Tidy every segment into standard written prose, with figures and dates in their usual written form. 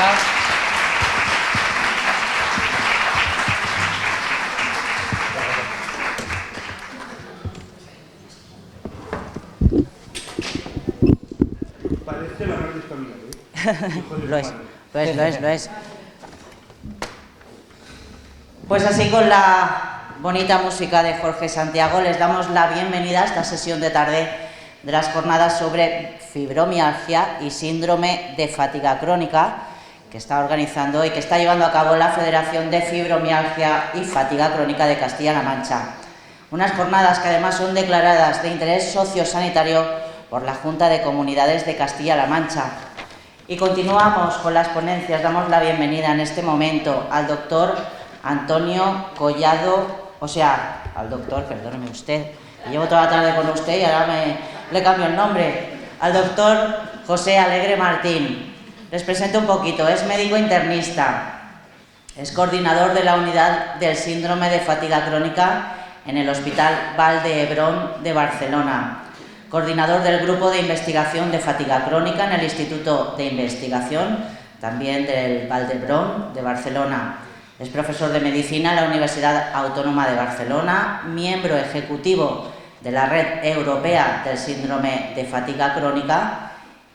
música. Parece la radio española, Lo es. Pues así, con la bonita música de Jorge Santiago, les damos la bienvenida a esta sesión de tarde de las jornadas sobre fibromialgia y síndrome de fatiga crónica, que está organizando y que está llevando a cabo la Federación de Fibromialgia y Fatiga Crónica de Castilla-La Mancha. Unas jornadas que además son declaradas de interés sociosanitario por la Junta de Comunidades de Castilla-La Mancha. Y continuamos con las ponencias. Damos la bienvenida en este momento al doctor Antonio Collado, perdóneme usted, llevo toda la tarde con usted y ahora le cambio el nombre, al doctor José Alegre Martín. Les presento un poquito. Es médico internista, es coordinador de la unidad del síndrome de fatiga crónica en el Hospital Vall d'Hebron de Barcelona, coordinador del Grupo de Investigación de Fatiga Crónica en el Instituto de Investigación, también del Vall d'Hebron de Barcelona. Es profesor de Medicina en la Universidad Autónoma de Barcelona, miembro ejecutivo de la Red Europea del Síndrome de Fatiga Crónica,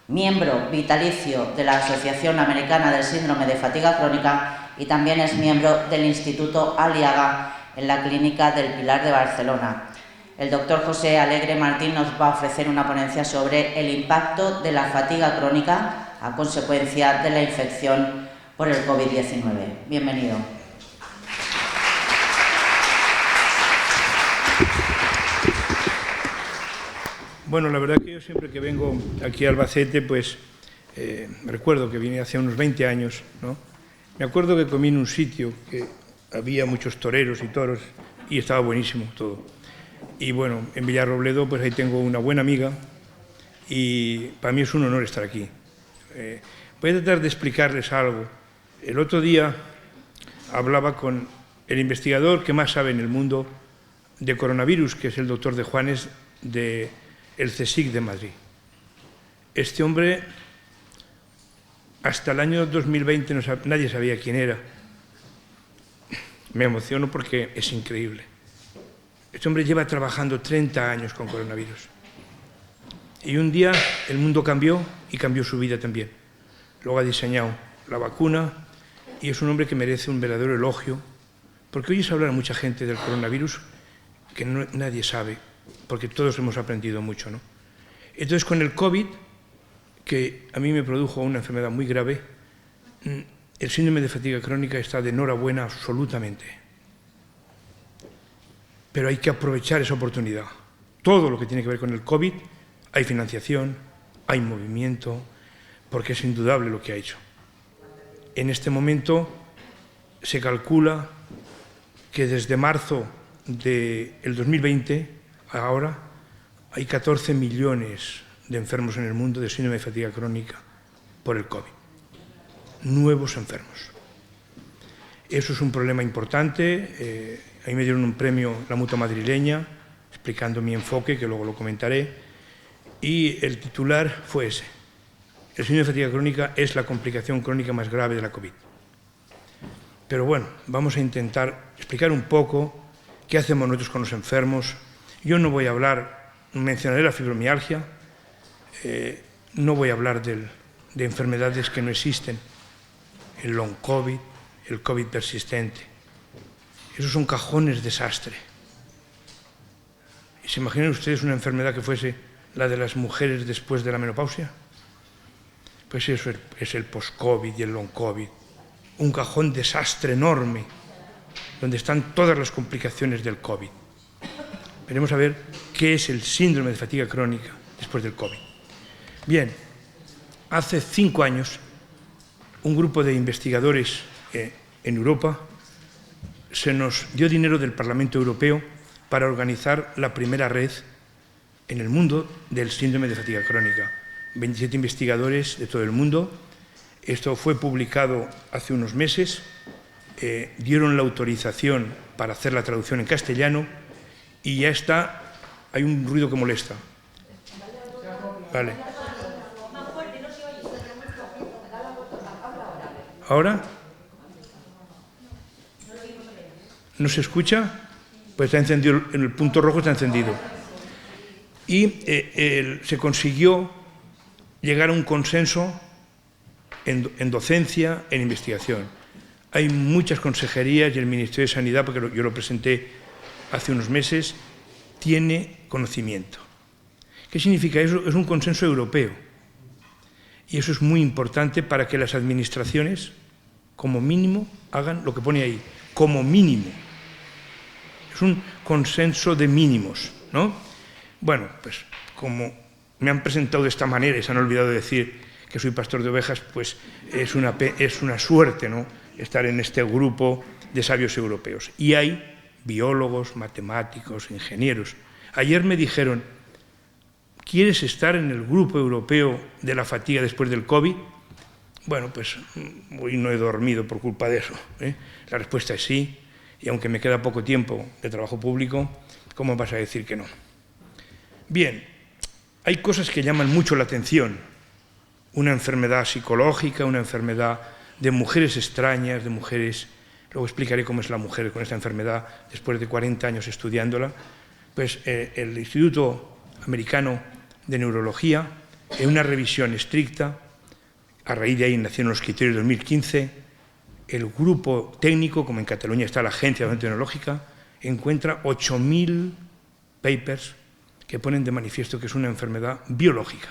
miembro vitalicio de la Asociación Americana del Síndrome de Fatiga Crónica y también es miembro del Instituto Aliaga en la Clínica del Pilar de Barcelona. El doctor José Alegre Martín nos va a ofrecer una ponencia sobre el impacto de la fatiga crónica a consecuencia de la infección por el COVID-19. Bienvenido. Bueno, la verdad que yo siempre que vengo aquí a Albacete, pues recuerdo que vine hace unos 20 años, ¿no? Me acuerdo que comí en un sitio que había muchos toreros y toros y estaba buenísimo todo. Y bueno, en Villarrobledo, pues ahí tengo una buena amiga y para mí es un honor estar aquí. Voy a tratar de explicarles algo. El otro día hablaba con el investigador que más sabe en el mundo de coronavirus, que es el doctor de Juanes del CSIC de Madrid. Este hombre, hasta el año 2020 nadie sabía quién era. Me emociono porque es increíble. Este hombre lleva trabajando 30 años con coronavirus. Y un día el mundo cambió y cambió su vida también. Luego ha diseñado la vacuna y es un hombre que merece un verdadero elogio, porque oyes hablar a mucha gente del coronavirus que nadie sabe, porque todos hemos aprendido mucho, ¿no? Entonces, con el COVID, que a mí me produjo una enfermedad muy grave, el síndrome de fatiga crónica está de enhorabuena absolutamente. Pero hay que aprovechar esa oportunidad. Todo lo que tiene que ver con el COVID, hay financiación, hay movimiento, porque es indudable lo que ha hecho. En este momento se calcula que desde marzo del 2020 a ahora hay 14 millones de enfermos en el mundo de síndrome de fatiga crónica por el COVID. Nuevos enfermos. Eso es un problema importante. Ahí me dieron un premio la Mutua Madrileña, explicando mi enfoque, que luego lo comentaré, y el titular fue ese. El síndrome de fatiga crónica es la complicación crónica más grave de la COVID. Pero bueno, vamos a intentar explicar un poco qué hacemos nosotros con los enfermos. Yo no voy a hablar, mencionaré la fibromialgia, no voy a hablar de enfermedades que no existen, el long COVID, el COVID persistente. Esos son cajones desastre. ¿Y se imaginan ustedes una enfermedad que fuese la de las mujeres después de la menopausia? Pues eso es el post-COVID y el long COVID. Un cajón desastre enorme, donde están todas las complicaciones del COVID. Veremos a ver qué es el síndrome de fatiga crónica después del COVID. Bien, hace 5 años, un grupo de investigadores en Europa se nos dio dinero del Parlamento Europeo para organizar la primera red en el mundo del síndrome de fatiga crónica. 27 investigadores de todo el mundo. Esto fue publicado hace unos meses. Dieron la autorización para hacer la traducción en castellano y ya está. Hay un ruido que molesta. Vale. ¿Ahora? ¿No se escucha? Pues está encendido, en el punto rojo está encendido. Y se consiguió llegar a un consenso en docencia, en investigación. Hay muchas consejerías y el Ministerio de Sanidad, porque yo lo presenté hace unos meses, tiene conocimiento. ¿Qué significa eso? Es un consenso europeo. Y eso es muy importante para que las administraciones, como mínimo, hagan lo que pone ahí, como mínimo. Es un consenso de mínimos, ¿no? Bueno, pues como me han presentado de esta manera y se han olvidado de decir que soy pastor de ovejas, pues es una suerte, ¿no?, estar en este grupo de sabios europeos. Y hay biólogos, matemáticos, ingenieros. Ayer me dijeron, ¿quieres estar en el grupo europeo de la fatiga después del COVID? Bueno, pues hoy no he dormido por culpa de eso, ¿eh? La respuesta es sí, y aunque me queda poco tiempo de trabajo público, ¿cómo vas a decir que no? Bien, hay cosas que llaman mucho la atención. Una enfermedad psicológica, una enfermedad de mujeres extrañas, de mujeres... Luego explicaré cómo es la mujer con esta enfermedad después de 40 años estudiándola. Pues el Instituto Americano de Neurología, en una revisión estricta, a raíz de ahí nacieron los criterios de 2015, el grupo técnico, como en Cataluña está la Agencia Neurológica, encuentra 8.000 papers que ponen de manifiesto que es una enfermedad biológica.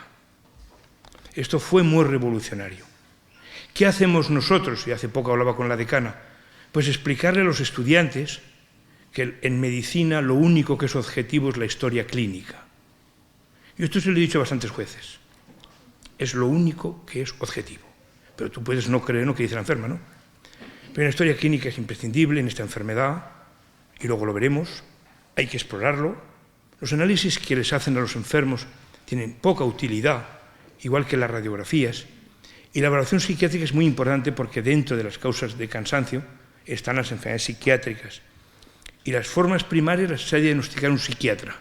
Esto fue muy revolucionario. ¿Qué hacemos nosotros? Y hace poco hablaba con la decana. Pues explicarle a los estudiantes que en medicina lo único que es objetivo es la historia clínica. Y esto se lo he dicho a bastantes jueces. Es lo único que es objetivo. Pero tú puedes no creer en lo que dice la enferma, ¿no? Pero la historia clínica es imprescindible en esta enfermedad, y luego lo veremos, hay que explorarlo. Los análisis que les hacen a los enfermos tienen poca utilidad, igual que las radiografías, y la evaluación psiquiátrica es muy importante porque dentro de las causas de cansancio están las enfermedades psiquiátricas. Y las formas primarias las ha de diagnosticar un psiquiatra.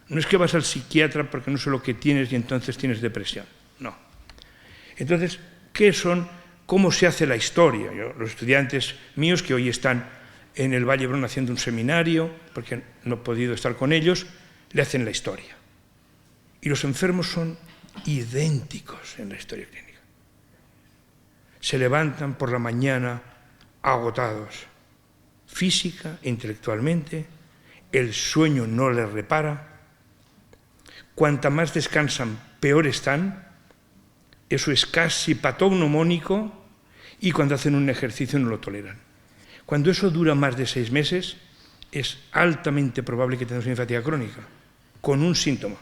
No es que vas al psiquiatra porque no sé lo que tienes y entonces tienes depresión. No. Entonces, ¿qué son? ¿Cómo se hace la historia? Los estudiantes míos que hoy están en el Valle Brón haciendo un seminario, porque no he podido estar con ellos, le hacen la historia. Y los enfermos son idénticos en la historia clínica. Se levantan por la mañana agotados, física e intelectualmente, el sueño no les repara, cuanta más descansan, peor están, eso es casi patognomónico, y cuando hacen un ejercicio no lo toleran. Cuando eso dura más de 6 meses, es altamente probable que tengamos una fatiga crónica, con un síntoma.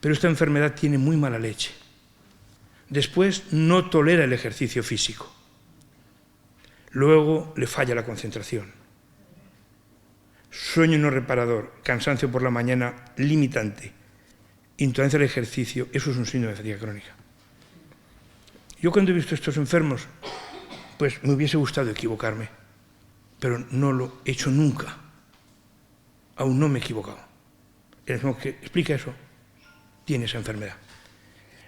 Pero esta enfermedad tiene muy mala leche. Después no tolera el ejercicio físico. Luego le falla la concentración. Sueño no reparador, cansancio por la mañana limitante, intolerancia al ejercicio, eso es un síndrome de fatiga crónica. Yo cuando he visto a estos enfermos, pues me hubiese gustado equivocarme, pero no lo he hecho nunca. Aún no me he equivocado. El enfermo que explica eso tiene esa enfermedad.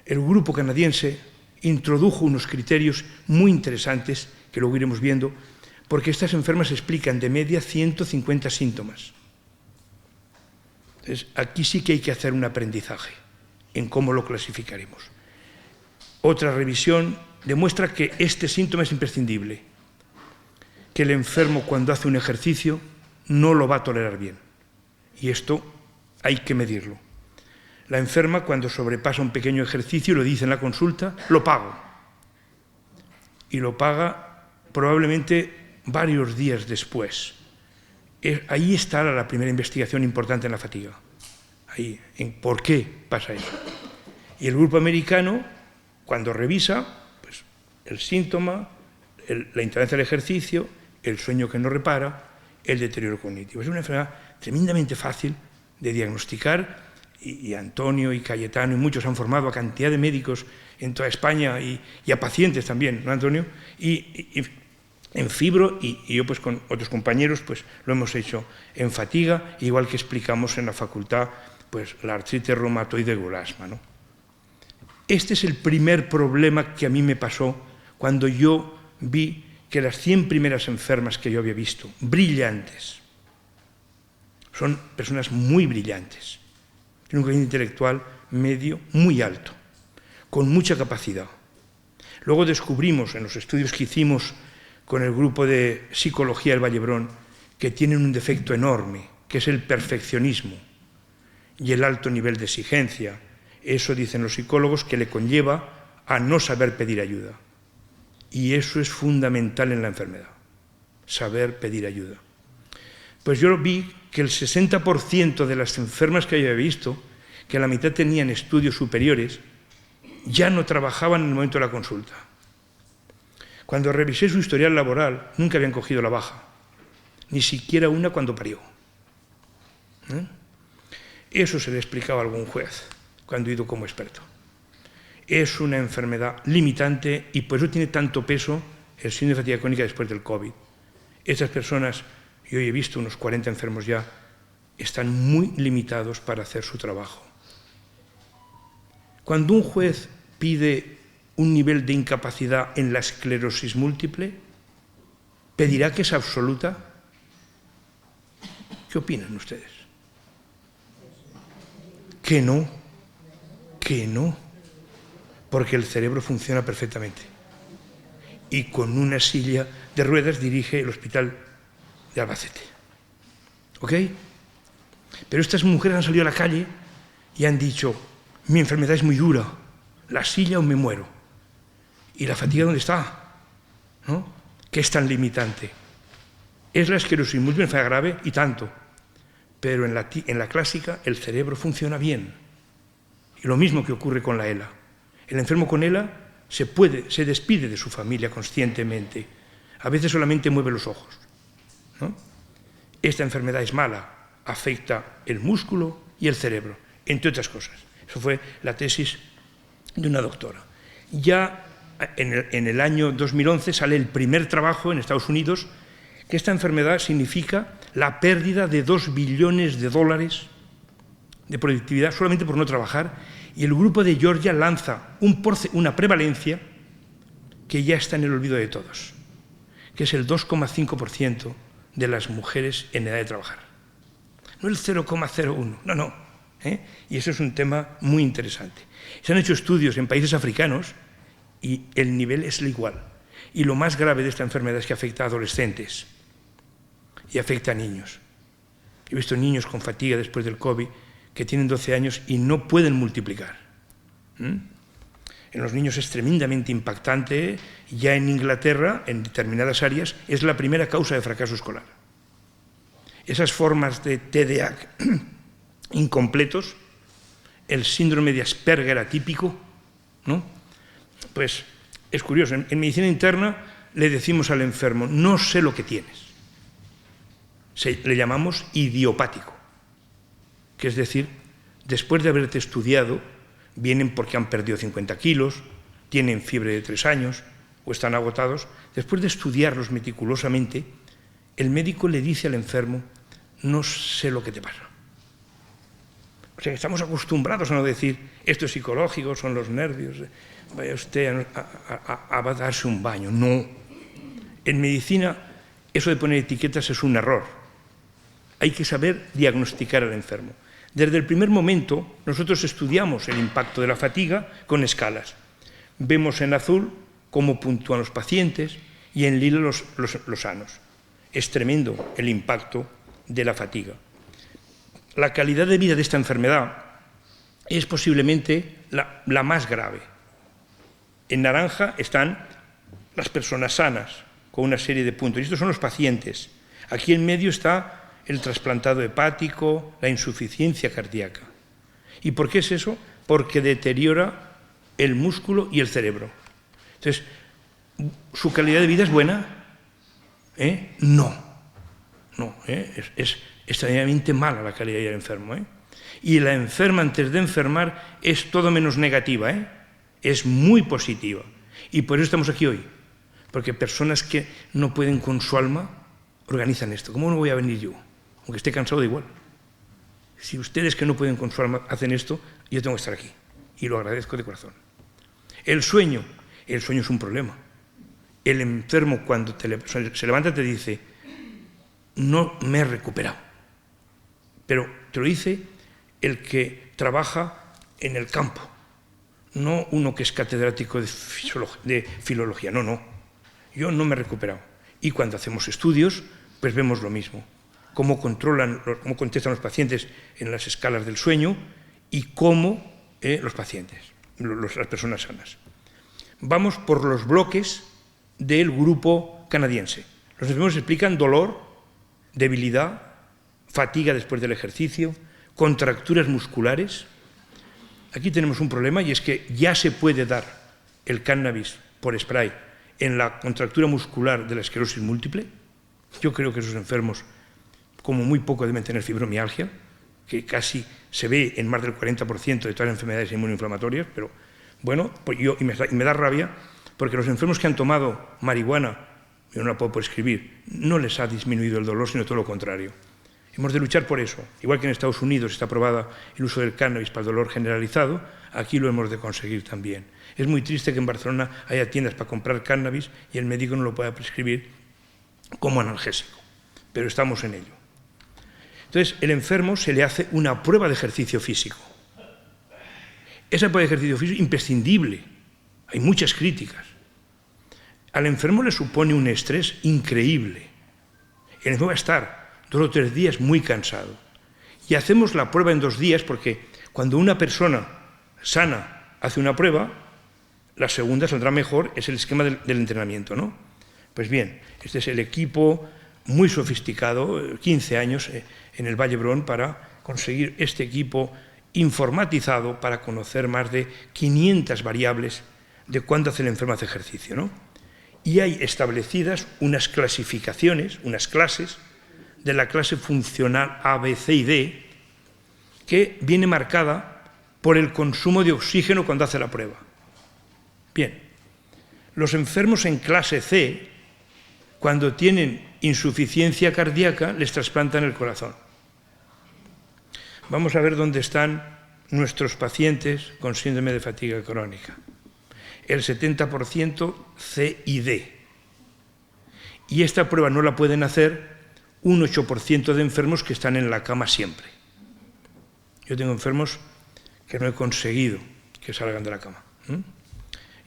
El grupo canadiense introdujo unos criterios muy interesantes que luego iremos viendo, porque estas enfermas explican de media 150 síntomas. Entonces, aquí sí que hay que hacer un aprendizaje en cómo lo clasificaremos. Otra revisión demuestra que este síntoma es imprescindible, que el enfermo cuando hace un ejercicio no lo va a tolerar bien. Y esto hay que medirlo. La enferma cuando sobrepasa un pequeño ejercicio, lo dice en la consulta, lo pago. Y lo paga probablemente varios días después. Ahí está la primera investigación importante en la fatiga. Ahí, en por qué pasa eso. Y el grupo americano, cuando revisa, pues, el síntoma, la intolerancia al ejercicio, el sueño que no repara, el deterioro cognitivo. Es una enfermedad tremendamente fácil de diagnosticar, y Antonio y Cayetano y muchos han formado a cantidad de médicos en toda España y a pacientes también, ¿no, Antonio? Y en fibro, y yo pues con otros compañeros pues lo hemos hecho en fatiga, igual que explicamos en la facultad pues la artritis reumatoide o el asma, ¿no? Este es el primer problema que a mí me pasó cuando yo vi que las 100 primeras enfermas que yo había visto, brillantes, son personas muy brillantes, tienen un coeficiente intelectual medio muy alto, con mucha capacidad. Luego descubrimos en los estudios que hicimos con el grupo de psicología del Vallebrón que tienen un defecto enorme, que es el perfeccionismo y el alto nivel de exigencia. Eso dicen los psicólogos que le conlleva a no saber pedir ayuda. Y eso es fundamental en la enfermedad, saber pedir ayuda. Pues yo vi que el 60% de las enfermas que había visto, que la mitad tenían estudios superiores, ya no trabajaban en el momento de la consulta. Cuando revisé su historial laboral, nunca habían cogido la baja, ni siquiera una cuando parió. Eso se le explicaba a algún juez cuando he ido como experto. Es una enfermedad limitante y por eso tiene tanto peso el síndrome de fatiga crónica después del COVID. Estas personas, yo he visto unos 40 enfermos ya, están muy limitados para hacer su trabajo. Cuando un juez pide un nivel de incapacidad en la esclerosis múltiple, ¿pedirá que es absoluta? ¿Qué opinan ustedes? Que no, porque el cerebro funciona perfectamente. Y con una silla de ruedas dirige el hospital de Albacete. ¿Ok? Pero estas mujeres han salido a la calle y han dicho, mi enfermedad es muy dura, la silla o me muero. ¿Y la fatiga dónde está? ¿No? ¿Qué es tan limitante? Es la esclerosis múltiple, enfermedad grave y tanto. Pero en la clásica el cerebro funciona bien. Y lo mismo que ocurre con la ELA. El enfermo con ELA se despide de su familia conscientemente. A veces solamente mueve los ojos, ¿no? Esta enfermedad es mala, afecta el músculo y el cerebro, entre otras cosas. Eso fue la tesis de una doctora. Ya en el año 2011 sale el primer trabajo en Estados Unidos que esta enfermedad significa la pérdida de $2 billones de productividad solamente por no trabajar, y el grupo de Georgia lanza una prevalencia que ya está en el olvido de todos, que es el 2,5% de las mujeres en edad de trabajar. No el 0,01, no. Y eso es un tema muy interesante. Se han hecho estudios en países africanos y el nivel es el igual. Y lo más grave de esta enfermedad es que afecta a adolescentes y afecta a niños. He visto niños con fatiga después del COVID que tienen 12 años y no pueden multiplicar. En los niños es tremendamente impactante. Ya en Inglaterra, en determinadas áreas, es la primera causa de fracaso escolar. Esas formas de TDAH incompletos, el síndrome de Asperger atípico, ¿no? Pues es curioso. En medicina interna le decimos al enfermo, no sé lo que tienes. Le llamamos idiopático, que es decir, después de haberte estudiado, vienen porque han perdido 50 kilos, tienen fiebre de 3 años o están agotados. Después de estudiarlos meticulosamente, el médico le dice al enfermo, no sé lo que te pasa. O sea, estamos acostumbrados a no decir, esto es psicológico, son los nervios, vaya usted a darse un baño. No. En medicina, eso de poner etiquetas es un error. Hay que saber diagnosticar al enfermo. Desde el primer momento, nosotros estudiamos el impacto de la fatiga con escalas. Vemos en azul cómo puntúan los pacientes y en lila los sanos. Es tremendo el impacto de la fatiga. La calidad de vida de esta enfermedad es posiblemente la más grave. En naranja están las personas sanas, con una serie de puntos. Y estos son los pacientes. Aquí en medio está el trasplantado hepático, la insuficiencia cardíaca. ¿Y por qué es eso? Porque deteriora el músculo y el cerebro. Entonces, ¿su calidad de vida es buena? No. Es extraordinariamente mala la calidad de vida del enfermo. Y la enferma, antes de enfermar, es todo menos negativa. Es muy positiva. Y por eso estamos aquí hoy. Porque personas que no pueden con su alma organizan esto. ¿Cómo no voy a venir yo? Aunque esté cansado de igual. Si ustedes que no pueden con su alma hacen esto, yo tengo que estar aquí. Y lo agradezco de corazón. El sueño es un problema. el enfermo cuando se levanta te dice, no me he recuperado. Pero te lo dice el que trabaja en el campo, no uno que es catedrático de filología, no. Yo no me he recuperado. Y cuando hacemos estudios, pues vemos lo mismo. Cómo contestan los pacientes en las escalas del sueño y cómo los pacientes, las personas sanas. Vamos por los bloques del grupo canadiense. Los enfermos explican dolor, debilidad, fatiga después del ejercicio, contracturas musculares. Aquí tenemos un problema y es que ya se puede dar el cannabis por spray en la contractura muscular de la esclerosis múltiple. Yo creo que esos enfermos, como muy poco, deben tener fibromialgia, que casi se ve en más del 40% de todas las enfermedades inmunoinflamatorias, pero bueno, pues y me da rabia porque los enfermos que han tomado marihuana, yo no la puedo prescribir, no les ha disminuido el dolor, sino todo lo contrario. Hemos de luchar por eso. Igual que en Estados Unidos está aprobado el uso del cannabis para el dolor generalizado, aquí lo hemos de conseguir también. Es muy triste que en Barcelona haya tiendas para comprar cannabis y el médico no lo pueda prescribir como analgésico, pero estamos en ello. Entonces, el enfermo se le hace una prueba de ejercicio físico. Esa prueba de ejercicio físico es imprescindible. Hay muchas críticas. Al enfermo le supone un estrés increíble. El enfermo va a estar 2 o 3 días muy cansado. Y hacemos la prueba en 2 días porque cuando una persona sana hace una prueba, la segunda saldrá mejor, es el esquema del entrenamiento, ¿no? Pues bien, este es el equipo muy sofisticado, 15 años en el Vall d'Hebron para conseguir este equipo informatizado para conocer más de 500 variables de cuándo hace el enfermo hace ejercicio, ¿no? Y hay establecidas unas clasificaciones, unas clases de la clase funcional A, B, C y D, que viene marcada por el consumo de oxígeno cuando hace la prueba. Bien, los enfermos en clase C, cuando tienen insuficiencia cardíaca, les trasplantan el corazón. Vamos a ver dónde están nuestros pacientes con síndrome de fatiga crónica. El 70% C y D. Y esta prueba no la pueden hacer un 8% de enfermos que están en la cama siempre. Yo tengo enfermos que no he conseguido que salgan de la cama.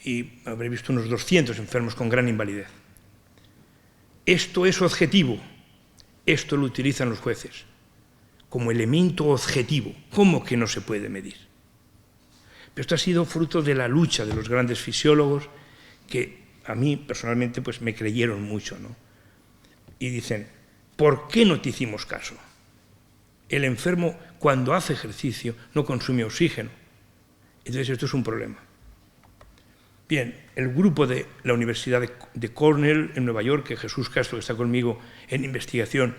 Y habré visto unos 200 enfermos con gran invalidez. Esto es objetivo. Esto lo utilizan los jueces como elemento objetivo. ¿Cómo que no se puede medir? Pero esto ha sido fruto de la lucha de los grandes fisiólogos que a mí personalmente pues me creyeron mucho, ¿no? Y dicen, ¿por qué no te hicimos caso? El enfermo cuando hace ejercicio no consume oxígeno. Entonces esto es un problema. Bien, el grupo de la Universidad de Cornell en Nueva York, que Jesús Castro, que está conmigo en investigación,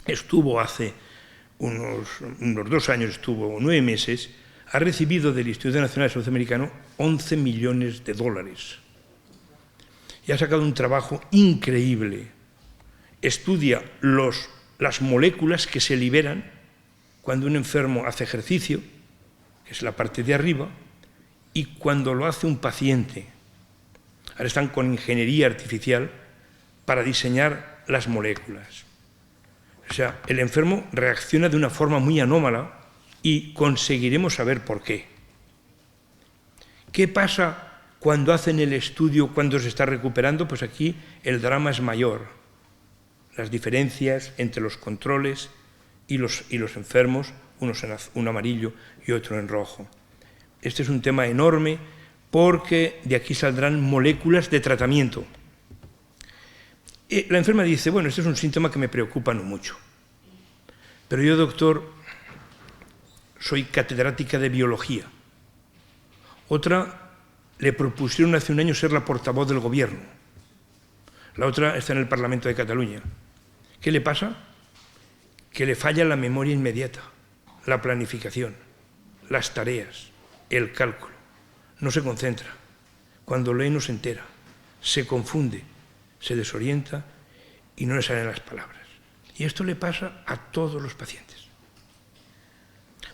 estuvo hace unos 2 años, estuvo 9 meses, ha recibido del Instituto Nacional de Salud Americano $11 millones. Y ha sacado un trabajo increíble. Estudia las moléculas que se liberan cuando un enfermo hace ejercicio, que es la parte de arriba, y cuando lo hace un paciente. Ahora están con ingeniería artificial para diseñar las moléculas. O sea, el enfermo reacciona de una forma muy anómala y conseguiremos saber por qué. ¿Qué pasa cuando hacen el estudio, cuando se está recuperando? Pues aquí el drama es mayor. Las diferencias entre los controles y los enfermos, uno amarillo y otro en rojo. Este es un tema enorme porque de aquí saldrán moléculas de tratamiento. La enferma dice, bueno, este es un síntoma que me preocupa no mucho. Pero yo, doctor, soy catedrática de biología. Otra le propusieron hace un año ser la portavoz del gobierno. La otra está en el Parlamento de Cataluña. ¿Qué le pasa? Que le falla la memoria inmediata, la planificación, las tareas, el cálculo. No se concentra. Cuando lee no se entera. Se confunde, se desorienta y no le salen las palabras. Y esto le pasa a todos los pacientes.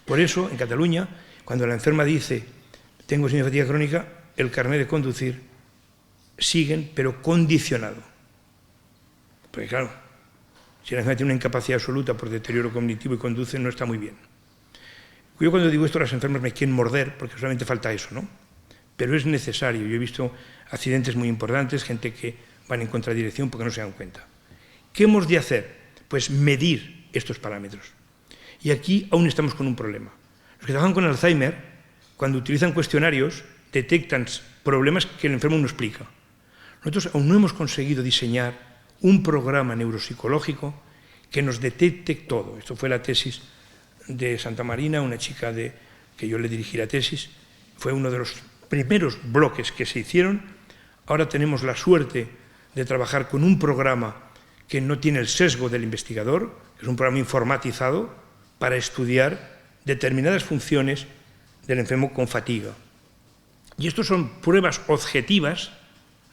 Por eso, en Cataluña, cuando la enferma dice tengo síndrome de fatiga crónica, el carnet de conducir siguen, pero condicionado. Porque claro, si la enfermedad tiene una incapacidad absoluta por deterioro cognitivo y conduce, no está muy bien. Yo cuando digo esto, las enfermas me quieren morder, porque solamente falta eso, ¿no? Pero es necesario. Yo he visto accidentes muy importantes, gente que van en contradirección porque no se dan cuenta. ¿Qué hemos de hacer? Pues medir estos parámetros. Y aquí aún estamos con un problema. Los que trabajan con Alzheimer, cuando utilizan cuestionarios, detectan problemas que el enfermo no explica. Nosotros aún no hemos conseguido diseñar un programa neuropsicológico que nos detecte todo. Esto fue la tesis de Santa Marina, una chica que yo le dirigí la tesis. Fue uno de los primeros bloques que se hicieron. Ahora tenemos la suerte de trabajar con un programa que no tiene el sesgo del investigador, que es un programa informatizado para estudiar determinadas funciones del enfermo con fatiga. Y estos son pruebas objetivas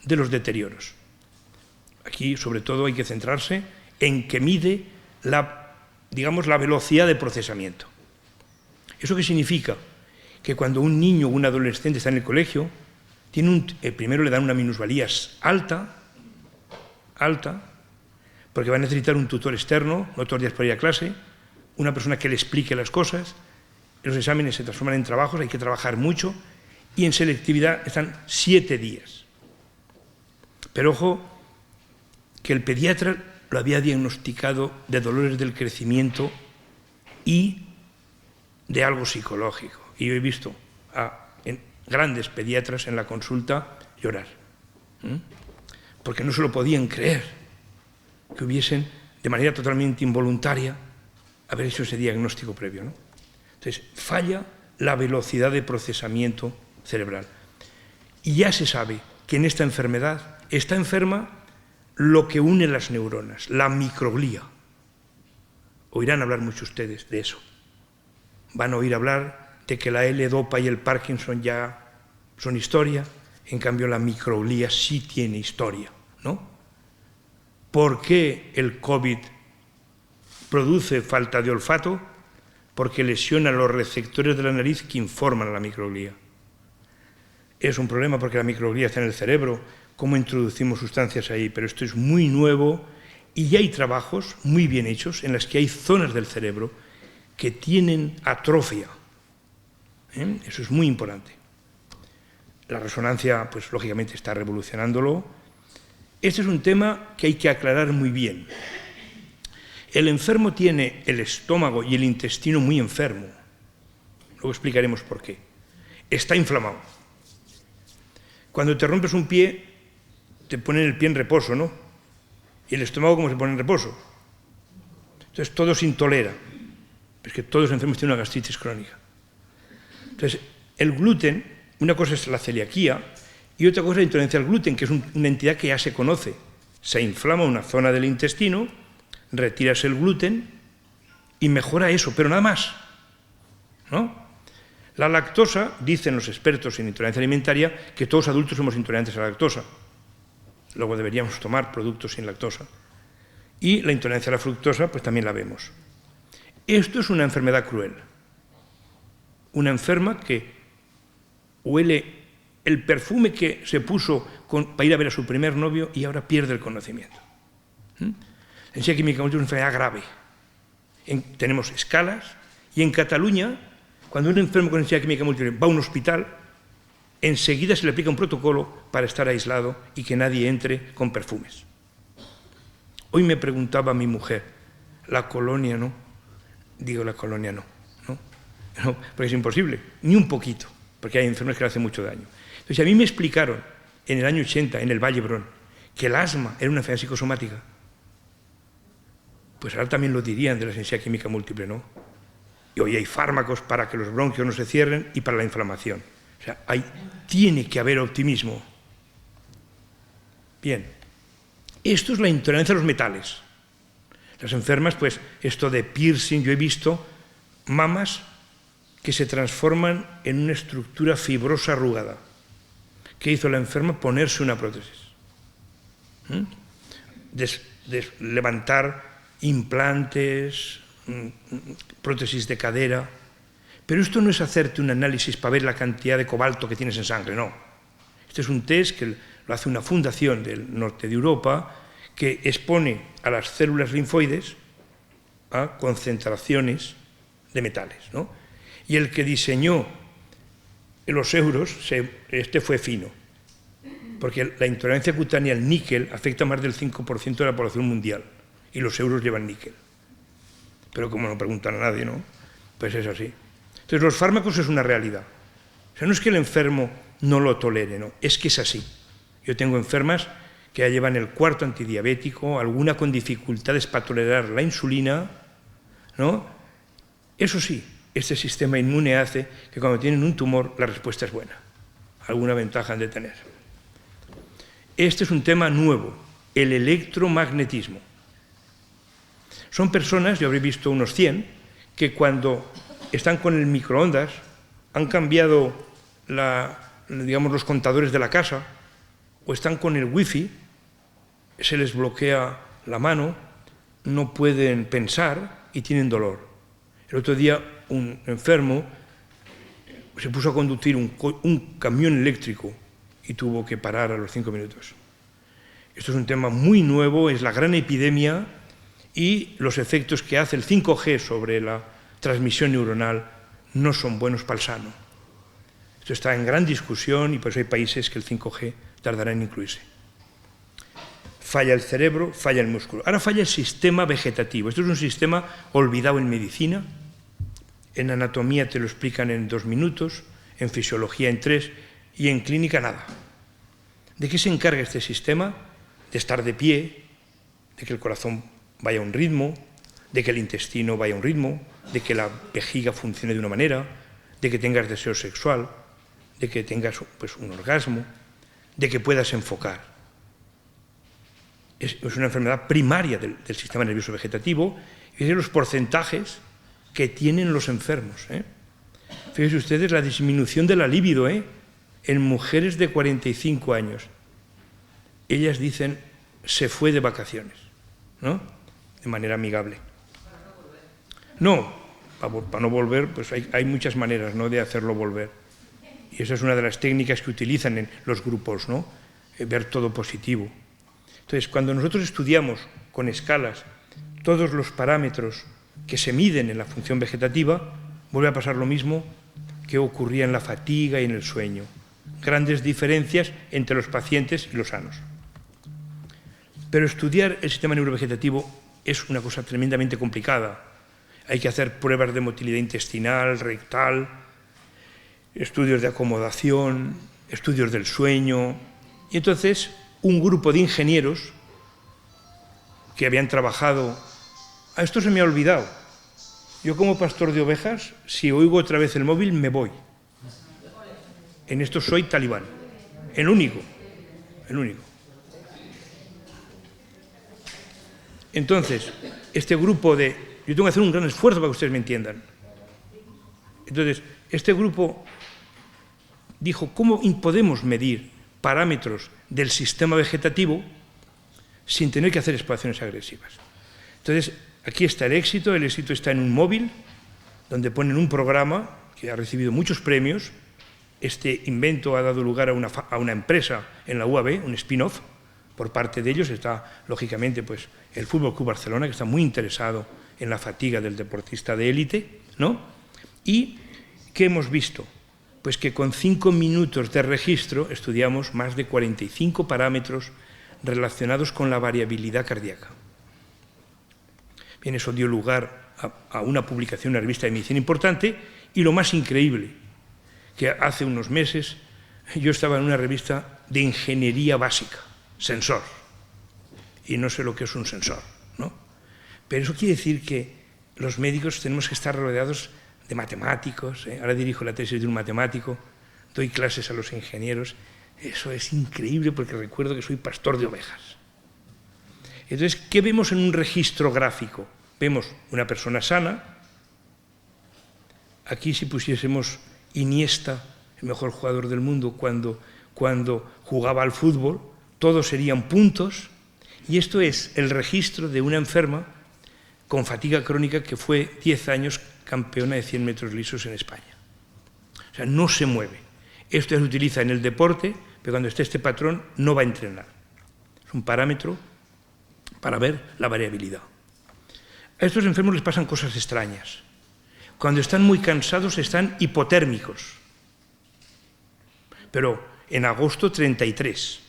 de los deterioros. Aquí, sobre todo, hay que centrarse en que mide la velocidad de procesamiento. ¿Eso qué significa? Que cuando un niño o un adolescente está en el colegio, primero le dan una minusvalía alta, porque va a necesitar un tutor externo, no todos los días para ir a clase, una persona que le explique las cosas. Los exámenes se transforman en trabajos, hay que trabajar mucho, y en selectividad están 7 días. Pero ojo, que el pediatra lo había diagnosticado de dolores del crecimiento y de algo psicológico. Y yo he visto a grandes pediatras en la consulta llorar, porque no se lo podían creer que hubiesen, de manera totalmente involuntaria, haber hecho ese diagnóstico previo, ¿no? Entonces, falla la velocidad de procesamiento cerebral. Y ya se sabe que en esta enfermedad está enferma lo que une las neuronas, la microglía. Oirán hablar mucho ustedes de eso. Van a oír hablar de que la L-Dopa y el Parkinson ya son historia, en cambio la microglía sí tiene historia, ¿no? ¿Por qué el COVID produce falta de olfato? Porque lesiona los receptores de la nariz que informan a la microglía. Es un problema porque la microglía está en el cerebro, cómo introducimos sustancias ahí, pero esto es muy nuevo y ya hay trabajos muy bien hechos en las que hay zonas del cerebro que tienen atrofia. Eso es muy importante. La resonancia, pues lógicamente está revolucionándolo. Este es un tema que hay que aclarar muy bien. El enfermo tiene el estómago y el intestino muy enfermo. Luego explicaremos por qué. Está inflamado. Cuando te rompes un pie, te ponen el pie en reposo, ¿no? ¿Y el estómago cómo se pone en reposo? Entonces todo se intolera. Es que todos los enfermos tienen una gastritis crónica. Entonces, el gluten, una cosa es la celiaquía y otra cosa es la intolerancia al gluten, que es una entidad que ya se conoce. Se inflama una zona del intestino, retiras el gluten y mejora eso, pero nada más, ¿no? La lactosa, dicen los expertos en intolerancia alimentaria, que todos adultos somos intolerantes a la lactosa. Luego deberíamos tomar productos sin lactosa. Y la intolerancia a la fructosa, pues también la vemos. Esto es una enfermedad cruel. Una enferma que huele el perfume que se puso para ir a ver a su primer novio y ahora pierde el conocimiento. La enfermedad química múltiple es una enfermedad grave. Tenemos escalas y en Cataluña, cuando un enfermo con enfermedad química múltiple va a un hospital, enseguida se le aplica un protocolo para estar aislado y que nadie entre con perfumes. Hoy me preguntaba mi mujer, ¿la colonia no? Digo, la colonia no, porque es imposible, ni un poquito, porque hay enfermedades que le hacen mucho daño. Entonces, a mí me explicaron en el año 80, en el Vallebrón, que el asma era una enfermedad psicosomática. Pues ahora también lo dirían de la sensibilidad química múltiple, ¿no? Y hoy hay fármacos para que los bronquios no se cierren y para la inflamación. O sea, tiene que haber optimismo. Bien, esto es la intolerancia a los metales. Las enfermas, pues, esto de piercing, yo he visto mamas que se transforman en una estructura fibrosa arrugada. ¿Qué hizo la enferma? Ponerse una prótesis. Levantar implantes, prótesis de cadera. Pero esto no es hacerte un análisis para ver la cantidad de cobalto que tienes en sangre, no. Este es un test que lo hace una fundación del norte de Europa que expone a las células linfoides a concentraciones de metales, ¿no? Y el que diseñó los euros, este fue fino, porque la intolerancia cutánea al níquel afecta a más del 5% de la población mundial, y los euros llevan níquel. Pero como no preguntan a nadie, ¿no? Pues es así. Entonces, los fármacos es una realidad. O sea, no es que el enfermo no lo tolere, no, es que es así. Yo tengo enfermas que ya llevan el cuarto antidiabético, alguna con dificultades para tolerar la insulina, ¿no? Eso sí, este sistema inmune hace que cuando tienen un tumor la respuesta es buena. Alguna ventaja han de tener. Este es un tema nuevo, el electromagnetismo. Son personas, yo habré visto unos 100, que cuando están con el microondas han cambiado digamos, los contadores de la casa o están con el wifi, se les bloquea la mano, no pueden pensar y tienen dolor. El otro día un enfermo se puso a conducir un camión eléctrico y tuvo que parar a los 5 minutos. Esto es un tema muy nuevo, es la gran epidemia y los efectos que hace el 5G sobre la transmisión neuronal no son buenos para el sano. Esto está en gran discusión y por eso hay países que el 5G tardará en incluirse. Falla el cerebro, falla el músculo. Ahora falla el sistema vegetativo. Esto es un sistema olvidado en medicina. En anatomía te lo explican en 2 minutos, en fisiología en 3 y en clínica nada. ¿De qué se encarga este sistema? De estar de pie, de que el corazón vaya a un ritmo, de que el intestino vaya a un ritmo, de que la vejiga funcione de una manera, de que tengas deseo sexual, de que tengas pues, un orgasmo, de que puedas enfocar. Es una enfermedad primaria del sistema nervioso vegetativo y de los porcentajes que tienen los enfermos. Fíjense ustedes la disminución de la libido en mujeres de 45 años. Ellas dicen, se fue de vacaciones, ¿no? De manera amigable. No, para no volver, pues hay muchas maneras, ¿no?, de hacerlo volver. Y esa es una de las técnicas que utilizan en los grupos, ¿no? Ver todo positivo. Entonces, cuando nosotros estudiamos con escalas todos los parámetros que se miden en la función vegetativa, vuelve a pasar lo mismo que ocurría en la fatiga y en el sueño. Grandes diferencias entre los pacientes y los sanos. Pero estudiar el sistema neurovegetativo es una cosa tremendamente complicada. Hay que hacer pruebas de motilidad intestinal, rectal, estudios de acomodación, estudios del sueño. Y entonces, un grupo de ingenieros que habían trabajado... esto se me ha olvidado. Yo como pastor de ovejas, si oigo otra vez el móvil, me voy. En esto soy talibán. El único. Entonces, este grupo de... Yo tengo que hacer un gran esfuerzo para que ustedes me entiendan. Entonces, este grupo dijo, ¿cómo podemos medir parámetros del sistema vegetativo sin tener que hacer exploraciones agresivas? Entonces, aquí está el éxito está en un móvil, donde ponen un programa que ha recibido muchos premios. Este invento ha dado lugar a una empresa en la UAB, un spin-off. Por parte de ellos está, lógicamente, pues, el Fútbol Club Barcelona, que está muy interesado en la fatiga del deportista de élite, ¿no? ¿Y qué hemos visto? Pues que con 5 minutos de registro estudiamos más de 45 parámetros relacionados con la variabilidad cardíaca. Bien, eso dio lugar a una publicación en una revista de medicina importante y lo más increíble, que hace unos meses yo estaba en una revista de ingeniería básica, sensor, y no sé lo que es un sensor, ¿no? Pero eso quiere decir que los médicos tenemos que estar rodeados de matemáticos. Ahora dirijo la tesis de un matemático, doy clases a los ingenieros. Eso es increíble porque recuerdo que soy pastor de ovejas. Entonces, ¿qué vemos en un registro gráfico? Vemos una persona sana. Aquí si pusiésemos Iniesta, el mejor jugador del mundo, cuando jugaba al fútbol, todos serían puntos. Y esto es el registro de una enferma con fatiga crónica que fue 10 años campeona de 100 metros lisos en España. O sea, no se mueve. Esto se utiliza en el deporte pero cuando esté este patrón no va a entrenar. Es un parámetro para ver la variabilidad. A estos enfermos les pasan cosas extrañas. Cuando están muy cansados están hipotérmicos, pero en agosto 33.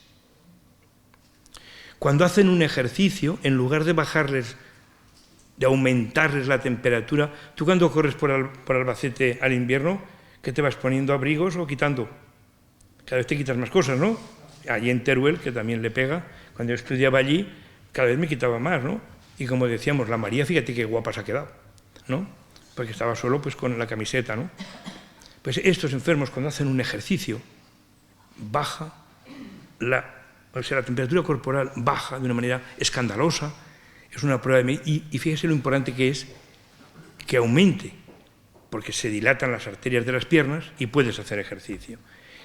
Cuando hacen un ejercicio, en lugar de bajarles, de aumentarles la temperatura, tú cuando corres por Albacete al invierno, ¿qué te vas poniendo abrigos o quitando? Cada vez te quitas más cosas, ¿no? Allí en Teruel, que también le pega, cuando yo estudiaba allí, cada vez me quitaba más, ¿no? Y como decíamos, la María, fíjate qué guapa se ha quedado, ¿no? Porque estaba solo pues con la camiseta, ¿no? Pues estos enfermos cuando hacen un ejercicio, baja la temperatura corporal baja de una manera escandalosa, es una prueba y fíjese lo importante que es que aumente, porque se dilatan las arterias de las piernas y puedes hacer ejercicio.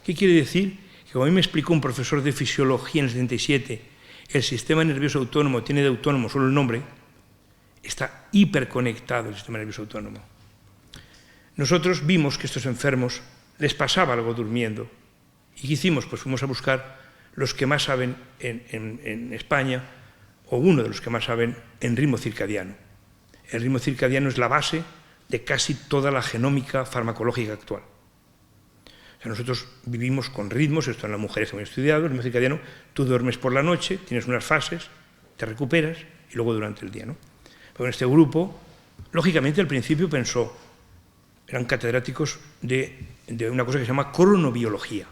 ¿Qué quiere decir? Que como a mí me explicó un profesor de fisiología en el 77, el sistema nervioso autónomo tiene de autónomo solo el nombre, está hiperconectado el sistema nervioso autónomo. Nosotros vimos que a estos enfermos les pasaba algo durmiendo. ¿Y qué hicimos? Pues fuimos a buscar los que más saben en España, o uno de los que más saben en ritmo circadiano. El ritmo circadiano es la base de casi toda la genómica farmacológica actual. O sea, nosotros vivimos con ritmos, esto en las mujeres que hemos estudiado, el ritmo circadiano, tú duermes por la noche, tienes unas fases, te recuperas y luego durante el día, ¿no? Pero en este grupo, lógicamente al principio pensó, eran catedráticos de una cosa que se llama cronobiología,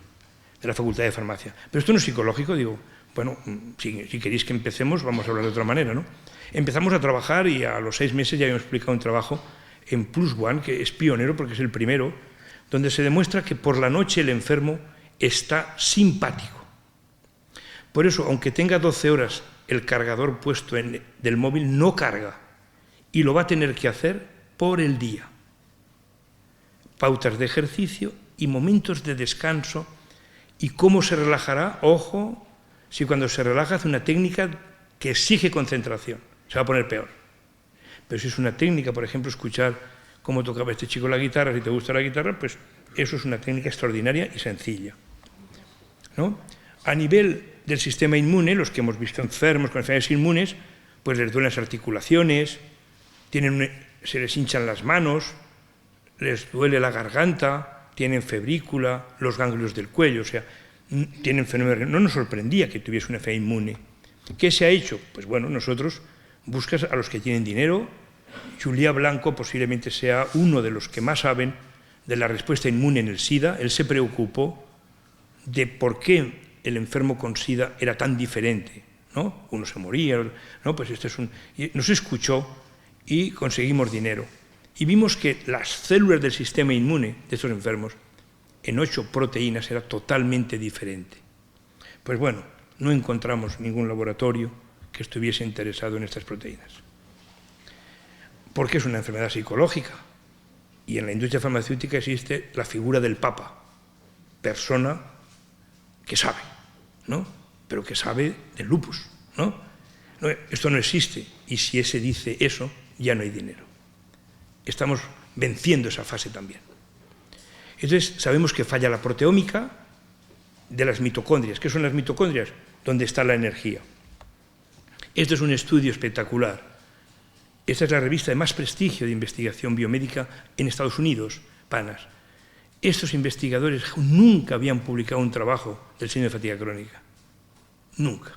de la Facultad de Farmacia. Pero esto no es psicológico, digo, bueno, si queréis que empecemos, vamos a hablar de otra manera, ¿no? Empezamos a trabajar y a los 6 meses ya habíamos publicado un trabajo en Plus One, que es pionero porque es el primero, donde se demuestra que por la noche el enfermo está simpático. Por eso, aunque tenga 12 horas el cargador puesto del móvil, no carga y lo va a tener que hacer por el día. Pautas de ejercicio y momentos de descanso. ¿Y cómo se relajará? Ojo, si cuando se relaja hace una técnica que exige concentración, se va a poner peor. Pero si es una técnica, por ejemplo, escuchar cómo tocaba este chico la guitarra, si te gusta la guitarra, pues eso es una técnica extraordinaria y sencilla, ¿no? A nivel del sistema inmune, los que hemos visto enfermos con enfermedades inmunes, pues les duelen las articulaciones, se les hinchan las manos, les duele la garganta, tienen febrícula, los ganglios del cuello, o sea, tienen fenómenos. No nos sorprendía que tuviese una enfermedad inmune. ¿Qué se ha hecho? Pues bueno, nosotros buscas a los que tienen dinero. Julià Blanco posiblemente sea uno de los que más saben de la respuesta inmune en el SIDA. Él se preocupó de por qué el enfermo con SIDA era tan diferente, ¿no? Uno se moría, ¿no? Pues nos escuchó y conseguimos dinero. Y vimos que las células del sistema inmune de estos enfermos en 8 proteínas era totalmente diferente. Pues bueno, no encontramos ningún laboratorio que estuviese interesado en estas proteínas. Porque es una enfermedad psicológica. Y en la industria farmacéutica existe la figura del Papa, persona que sabe, ¿no? Pero que sabe del lupus, ¿no? No, esto no existe, y si ese dice eso, ya no hay dinero. Estamos venciendo esa fase también. Entonces, sabemos que falla la proteómica de las mitocondrias. ¿Qué son las mitocondrias? Donde está la energía. Este es un estudio espectacular. Esta es la revista de más prestigio de investigación biomédica en Estados Unidos, PANAS. Estos investigadores nunca habían publicado un trabajo del síndrome de fatiga crónica. Nunca.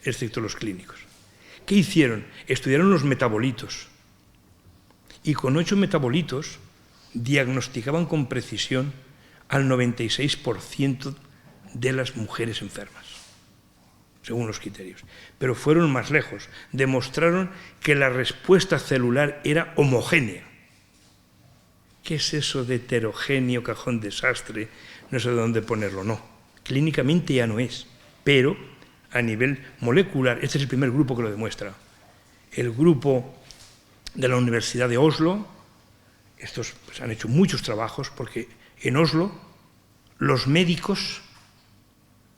Excepto los clínicos. ¿Qué hicieron? Estudiaron los metabolitos. Y con 8 metabolitos diagnosticaban con precisión al 96% de las mujeres enfermas, según los criterios. Pero fueron más lejos. Demostraron que la respuesta celular era homogénea. ¿Qué es eso de heterogéneo, cajón desastre? No sé dónde ponerlo, no. Clínicamente ya no es, pero a nivel molecular, este es el primer grupo que lo demuestra. El grupo de la Universidad de Oslo, estos pues, han hecho muchos trabajos, porque en Oslo los médicos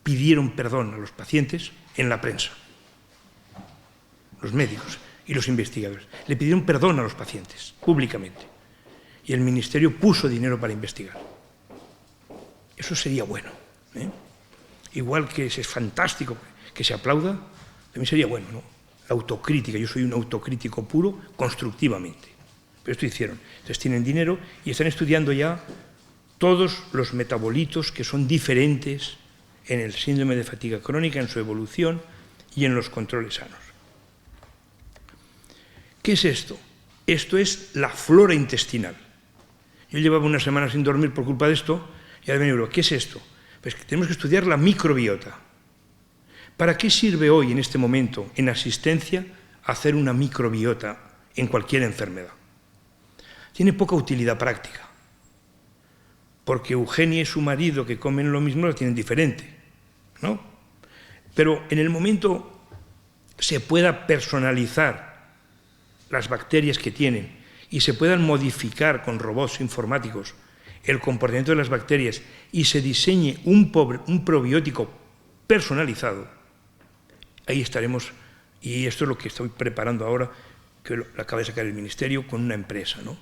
pidieron perdón a los pacientes en la prensa. Los médicos y los investigadores le pidieron perdón a los pacientes públicamente. Y el ministerio puso dinero para investigar. Eso sería bueno, ¿eh? igual que es fantástico que se aplauda, también sería bueno, ¿no? La autocrítica, yo soy un autocrítico puro, constructivamente. Pero esto hicieron. Entonces tienen dinero y están estudiando ya todos los metabolitos que son diferentes en el síndrome de fatiga crónica, en su evolución y en los controles sanos. ¿Qué es esto? Esto es la flora intestinal. Yo llevaba una semana sin dormir por culpa de esto y ahora vengo, ¿qué es esto? Pues que tenemos que estudiar la microbiota. ¿Para qué sirve hoy, en este momento, en asistencia, hacer una microbiota en cualquier enfermedad? Tiene poca utilidad práctica, porque Eugenia y su marido, que comen lo mismo, lo tienen diferente, ¿no? Pero en el momento se pueda personalizar las bacterias que tienen y se puedan modificar con robots informáticos el comportamiento de las bacterias y se diseñe un probiótico personalizado, ahí estaremos, y esto es lo que estoy preparando ahora, que lo acaba de sacar el Ministerio con una empresa, ¿no?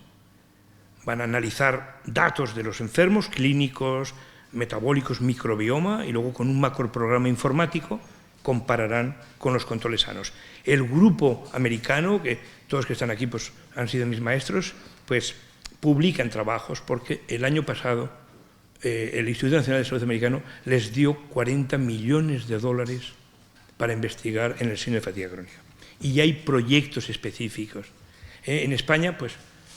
Van a analizar datos de los enfermos, clínicos, metabólicos, microbioma, y luego con un macroprograma informático compararán con los controles sanos. El grupo americano, que todos que están aquí pues, han sido mis maestros, pues publican trabajos, porque el año pasado el Instituto Nacional de Salud americano les dio 40 millones de dólares para investigar en el síndrome de fatiga crónica. Y ya hay proyectos específicos. En España, pues,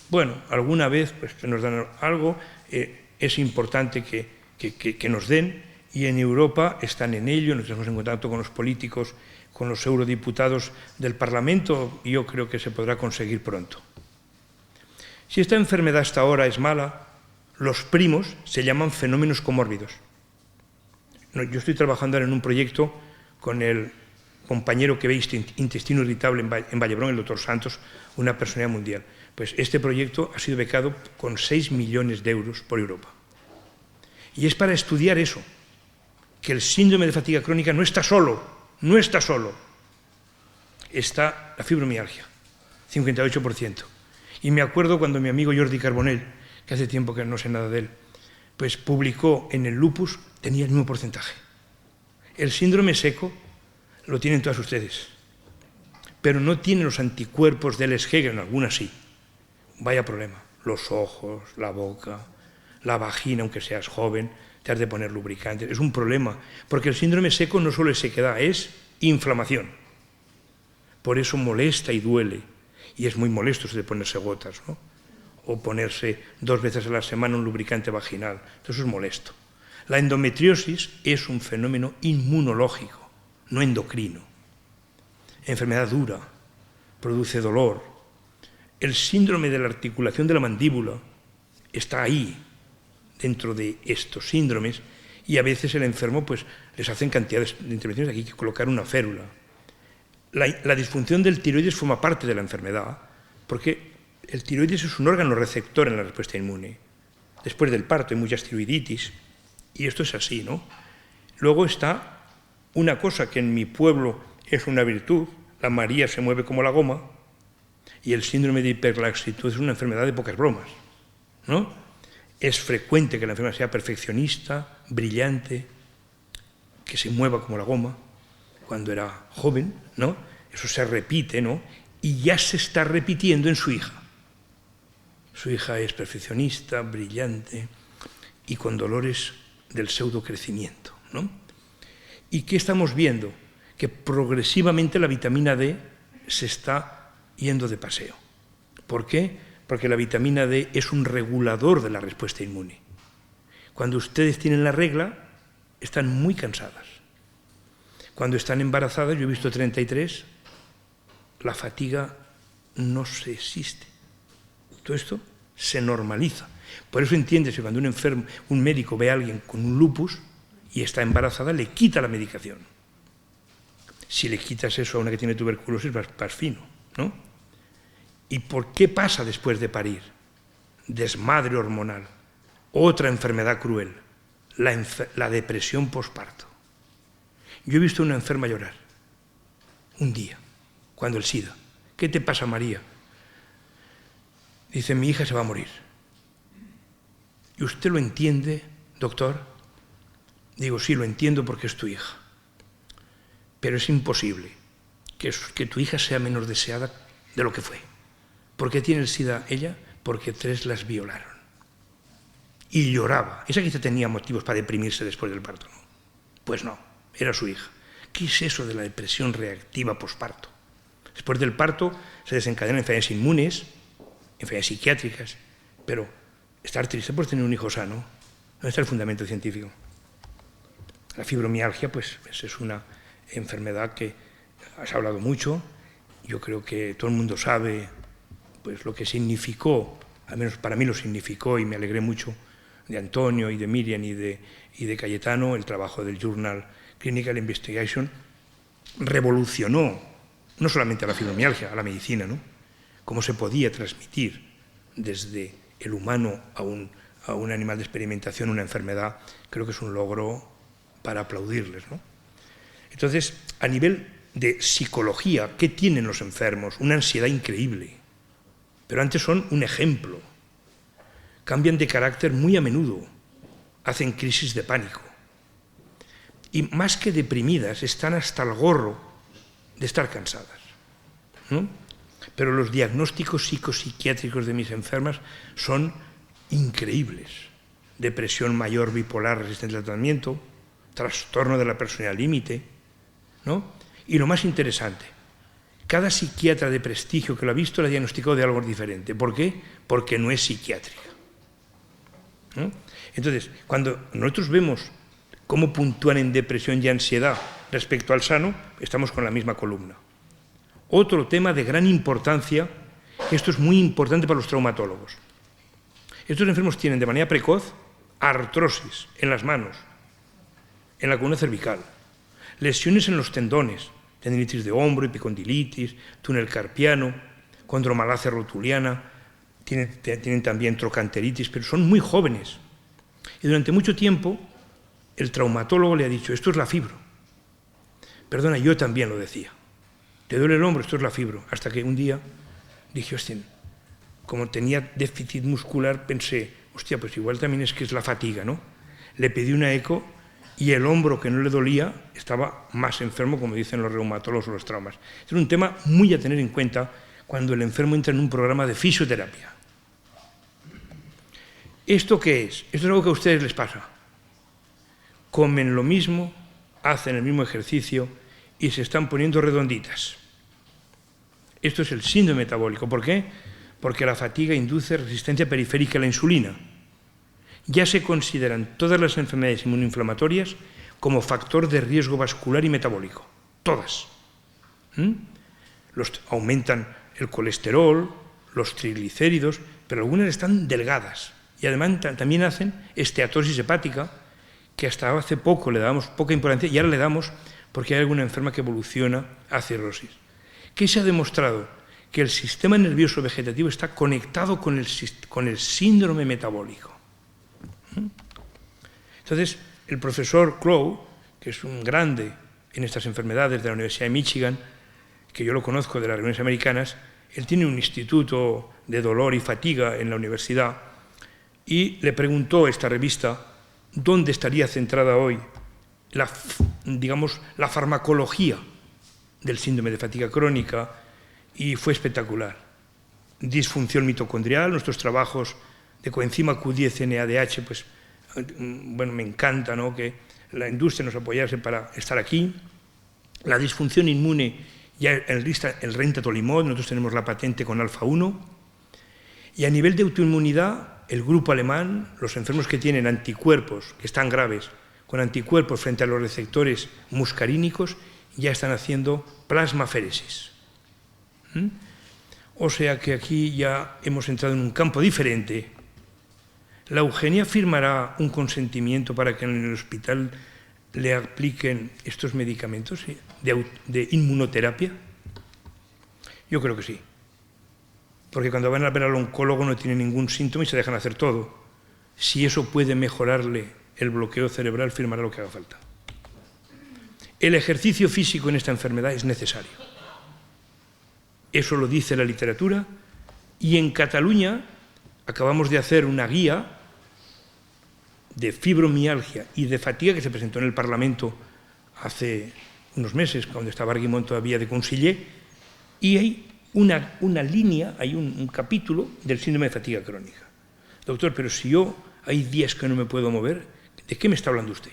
bueno, alguna vez pues, nos dan algo, es importante que nos den, y en Europa están en ello, nos estamos en contacto con los políticos, con los eurodiputados del Parlamento, y yo creo que se podrá conseguir pronto. Si esta enfermedad hasta ahora es mala, los primos se llaman fenómenos comórbidos. Yo estoy trabajando ahora en un proyecto con el compañero que ve intestino irritable en Vallebrón, el doctor Santos, una personalidad mundial. Pues este proyecto ha sido becado con 6 millones de euros por Europa. Y es para estudiar eso, que el síndrome de fatiga crónica no está solo, no está solo. Está la fibromialgia, 58%. Y me acuerdo cuando mi amigo Jordi Carbonell, que hace tiempo que no sé nada de él, pues publicó en el lupus, tenía el mismo porcentaje. El síndrome seco lo tienen todas ustedes, pero no tienen los anticuerpos del Sjögren, algunas sí. Vaya problema, los ojos, la boca, la vagina, aunque seas joven, te has de poner lubricante. Es un problema, porque el síndrome seco no solo es sequedad, es inflamación. Por eso molesta y duele, y es muy molesto eso de ponerse gotas, ¿no? O ponerse 2 veces a la semana un lubricante vaginal, eso es molesto. La endometriosis es un fenómeno inmunológico, no endocrino. Enfermedad dura, produce dolor. El síndrome de la articulación de la mandíbula está ahí, dentro de estos síndromes, y a veces el enfermo pues, les hacen cantidades de intervenciones, aquí hay que colocar una férula. La disfunción del tiroides forma parte de la enfermedad, porque el tiroides es un órgano receptor en la respuesta inmune. Después del parto hay muchas tiroiditis, y esto es así, ¿no? Luego está una cosa que en mi pueblo es una virtud, la María se mueve como la goma, y el síndrome de hiperlaxitud es una enfermedad de pocas bromas, ¿no? Es frecuente que la enfermedad sea perfeccionista, brillante, que se mueva como la goma, cuando era joven, ¿no? Eso se repite, ¿no? Y ya se está repitiendo en su hija. Su hija es perfeccionista, brillante y con dolores del pseudocrecimiento, ¿no? ¿Y qué estamos viendo? Que progresivamente la vitamina D se está yendo de paseo. ¿Por qué? Porque la vitamina D es un regulador de la respuesta inmune. Cuando ustedes tienen la regla, están muy cansadas. Cuando están embarazadas, yo he visto 33, la fatiga no se existe. Todo esto se normaliza. Por eso entiéndese, cuando un enfermo, un médico ve a alguien con un lupus y está embarazada, le quita la medicación. Si le quitas eso a una que tiene tuberculosis, vas fino, ¿no? ¿Y por qué pasa después de parir? Desmadre hormonal. Otra enfermedad cruel, la depresión posparto. Yo he visto a una enferma llorar, un día, cuando el SIDA. ¿Qué te pasa, María? Dice, mi hija se va a morir. ¿Y usted lo entiende, doctor? Digo, sí, lo entiendo porque es tu hija. Pero es imposible que tu hija sea menos deseada de lo que fue. ¿Por qué tiene el SIDA ella? Porque 3 las violaron. Y lloraba. Esa quizá tenía motivos para deprimirse después del parto, ¿no? Pues no, era su hija. ¿Qué es eso de la depresión reactiva posparto? Después del parto se desencadenan enfermedades inmunes, enfermedades psiquiátricas, pero estar triste por tener un hijo sano, ¿dónde está el fundamento científico? La fibromialgia, pues es una enfermedad que has hablado mucho. Yo creo que todo el mundo sabe pues, lo que significó, al menos para mí lo significó, y me alegré mucho de Antonio y de Miriam y de Cayetano, el trabajo del Journal Clinical Investigation, revolucionó no solamente a la fibromialgia, a la medicina, ¿no? Cómo se podía transmitir desde el humano a un animal de experimentación una enfermedad, creo que es un logro para aplaudirles, ¿no? Entonces, a nivel de psicología, ¿qué tienen los enfermos? Una ansiedad increíble, pero antes son un ejemplo. Cambian de carácter muy a menudo, hacen crisis de pánico. Y más que deprimidas, están hasta el gorro de estar cansadas, ¿no? Pero los diagnósticos psicopsiquiátricos de mis enfermas son increíbles. Depresión mayor bipolar resistente al tratamiento, trastorno de la personalidad límite, ¿no? Y lo más interesante, cada psiquiatra de prestigio que lo ha visto la ha diagnosticado de algo diferente. ¿Por qué? Porque no es psiquiátrica, ¿no? Entonces, cuando nosotros vemos cómo puntúan en depresión y ansiedad respecto al sano, estamos con la misma columna. Otro tema de gran importancia, esto es muy importante para los traumatólogos. Estos enfermos tienen de manera precoz artrosis en las manos, en la columna cervical, lesiones en los tendones, tendinitis de hombro, epicondilitis, túnel carpiano, condromalacia rotuliana, tienen también trocanteritis, pero son muy jóvenes. Y durante mucho tiempo el traumatólogo le ha dicho, esto es la fibro. Perdona, yo también lo decía. ¿Te duele el hombro? Esto es la fibro. Hasta que un día dije, hostia, como tenía déficit muscular, pensé, hostia, pues igual también es que es la fatiga, ¿no? Le pedí una eco y el hombro que no le dolía estaba más enfermo, como dicen los reumatólogos o los traumas. Es un tema muy a tener en cuenta cuando el enfermo entra en un programa de fisioterapia. ¿Esto qué es? Esto es algo que a ustedes les pasa. Comen lo mismo, hacen el mismo ejercicio y se están poniendo redonditas. Esto es el síndrome metabólico. ¿Por qué? Porque la fatiga induce resistencia periférica a la insulina. Ya se consideran todas las enfermedades inmunoinflamatorias como factor de riesgo vascular y metabólico. Todas. Aumentan el colesterol, los triglicéridos, pero algunas están delgadas. Y además también hacen esteatosis hepática, que hasta hace poco le dábamos poca importancia y ahora le damos porque hay alguna enferma que evoluciona a cirrosis. ¿Qué se ha demostrado? Que el sistema nervioso vegetativo está conectado con el síndrome metabólico. Entonces, el profesor Clough, que es un grande en estas enfermedades de la Universidad de Michigan, que yo lo conozco de las reuniones americanas, él tiene un instituto de dolor y fatiga en la universidad y le preguntó a esta revista dónde estaría centrada hoy la farmacología del síndrome de fatiga crónica, y fue espectacular. Disfunción mitocondrial, nuestros trabajos de coenzima Q10 NADH, pues, bueno, me encanta, ¿no?, que la industria nos apoyase para estar aquí. La disfunción inmune, ya el rentatolimod, nosotros tenemos la patente con alfa-1. Y a nivel de autoinmunidad, el grupo alemán, los enfermos que tienen anticuerpos, que están graves, con anticuerpos frente a los receptores muscarínicos, ya están haciendo plasmaféresis. O sea que aquí ya hemos entrado en un campo diferente. ¿La Eugenia firmará un consentimiento para que en el hospital le apliquen estos medicamentos de inmunoterapia? Yo creo que sí. Porque cuando van a ver al oncólogo no tiene ningún síntoma y se dejan hacer todo. Si eso puede mejorarle el bloqueo cerebral, firmará lo que haga falta. El ejercicio físico en esta enfermedad es necesario. Eso lo dice la literatura. Y en Cataluña acabamos de hacer una guía de fibromialgia y de fatiga que se presentó en el Parlamento hace unos meses, cuando estaba Arguimon todavía de conseller, y hay una línea, hay un capítulo del síndrome de fatiga crónica. Doctor, pero si yo hay días que no me puedo mover, ¿de qué me está hablando usted?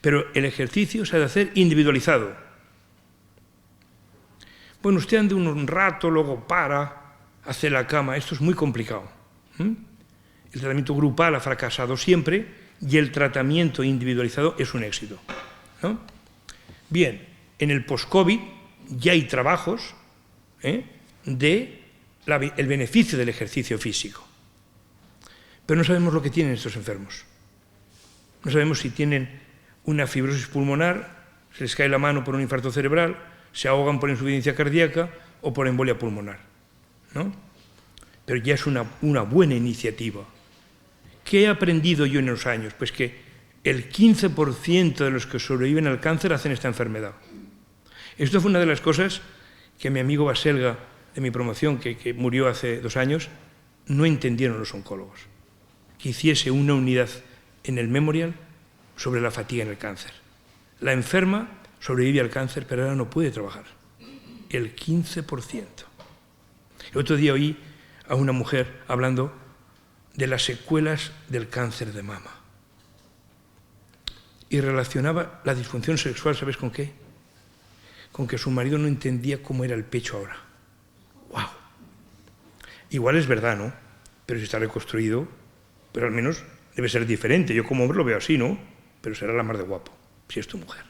Pero el ejercicio se ha de hacer individualizado. Bueno, usted anda un rato, luego para, hace la cama, esto es muy complicado. El tratamiento grupal ha fracasado siempre y el tratamiento individualizado es un éxito, ¿no? Bien, en el post-COVID ya hay trabajos del beneficio del ejercicio físico. Pero no sabemos lo que tienen estos enfermos. No sabemos si tienen una fibrosis pulmonar, se les cae la mano por un infarto cerebral, se ahogan por insuficiencia cardíaca o por embolia pulmonar, ¿no? Pero ya es una buena iniciativa. ¿Qué he aprendido yo en los años? Pues que el 15% de los que sobreviven al cáncer hacen esta enfermedad. Esto fue una de las cosas que mi amigo Baselga, de mi promoción, que murió hace 2 años, no entendieron los oncólogos. Que hiciese una unidad en el Memorial sobre la fatiga en el cáncer. La enferma sobrevive al cáncer, pero ahora no puede trabajar. El 15%. El otro día oí a una mujer hablando de las secuelas del cáncer de mama. Y relacionaba la disfunción sexual, ¿sabes con qué? Con que su marido no entendía cómo era el pecho ahora. ¡Wow! Igual es verdad, ¿no? Pero si está reconstruido, pero al menos debe ser diferente. Yo como hombre lo veo así, ¿no? Pero será la más de guapo, si es tu mujer.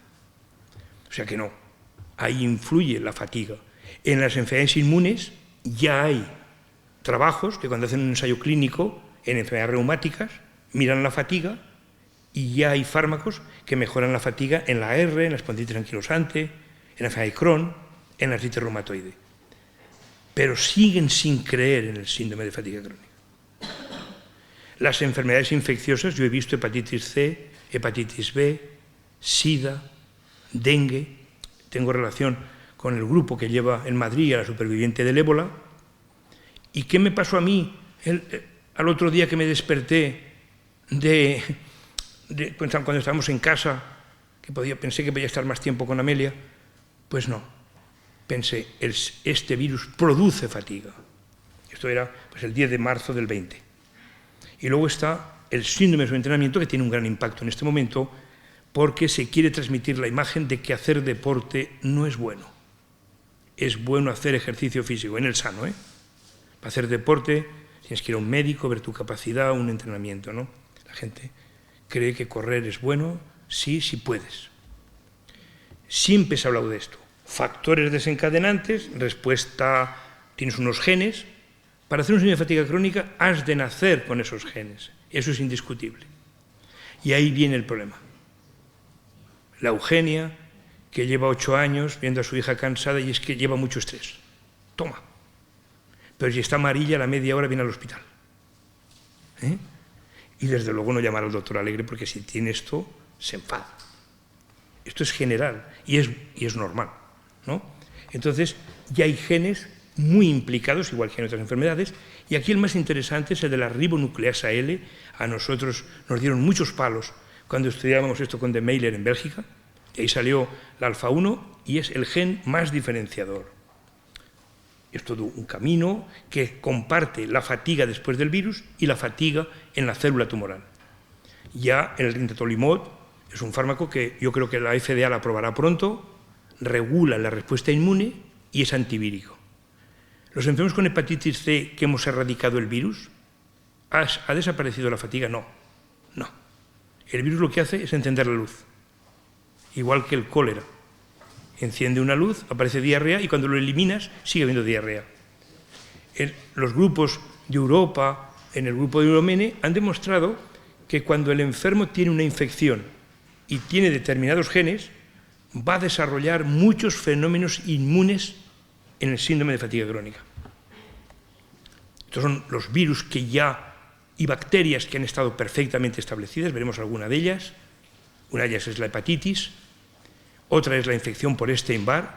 O sea que no. Ahí influye la fatiga. En las enfermedades inmunes ya hay trabajos que cuando hacen un ensayo clínico en enfermedades reumáticas miran la fatiga y ya hay fármacos que mejoran la fatiga en la R, en la espondilitis anquilosante, en la enfermedad de Crohn, en la artritis reumatoide. Pero siguen sin creer en el síndrome de fatiga crónica. Las enfermedades infecciosas, yo he visto hepatitis C, hepatitis B, SIDA, dengue. Tengo relación con el grupo que lleva en Madrid a la superviviente del ébola. ¿Y qué me pasó a mí al otro día que me desperté cuando estábamos en casa, pensé que podía estar más tiempo con Amelia? Pues no. Pensé, este virus produce fatiga. Esto era pues, el 10 de marzo del 20. Y luego está el síndrome de subentrenamiento, que tiene un gran impacto en este momento, porque se quiere transmitir la imagen de que hacer deporte no es bueno. Es bueno hacer ejercicio físico, en el sano, ¿eh? Para hacer deporte tienes que ir a un médico, ver tu capacidad, un entrenamiento, ¿no? La gente cree que correr es bueno, sí, sí puedes. Siempre se ha hablado de esto. Factores desencadenantes, respuesta, tienes unos genes. Para hacer un síndrome de fatiga crónica has de nacer con esos genes. Eso es indiscutible. Y ahí viene el problema. La Eugenia, que lleva 8 años viendo a su hija cansada y es que lleva mucho estrés. Toma. Pero si está amarilla, a la media hora viene al hospital. Y desde luego no llamar al doctor Alegre porque si tiene esto, se enfada. Esto es general y es normal, ¿no? Entonces, ya hay genes muy implicados, igual que en otras enfermedades, y aquí el más interesante es el de la ribonucleasa L. A nosotros nos dieron muchos palos cuando estudiábamos esto con De Meyler en Bélgica, y ahí salió la alfa-1 y es el gen más diferenciador. Es todo un camino que comparte la fatiga después del virus y la fatiga en la célula tumoral. Ya el rintatolimod es un fármaco que yo creo que la FDA la aprobará pronto, regula la respuesta inmune y es antivírico. ¿Los enfermos con hepatitis C que hemos erradicado el virus? ¿Ha desaparecido la fatiga? No, no. El virus lo que hace es encender la luz, igual que el cólera. Enciende una luz, aparece diarrea y cuando lo eliminas sigue habiendo diarrea. Los grupos de Europa, en el grupo de Euromene, han demostrado que cuando el enfermo tiene una infección y tiene determinados genes, va a desarrollar muchos fenómenos inmunes en el síndrome de fatiga crónica. Estos son los virus que ya y bacterias que han estado perfectamente establecidas, veremos alguna de ellas. Una de ellas es la hepatitis, otra es la infección por Epstein-Barr.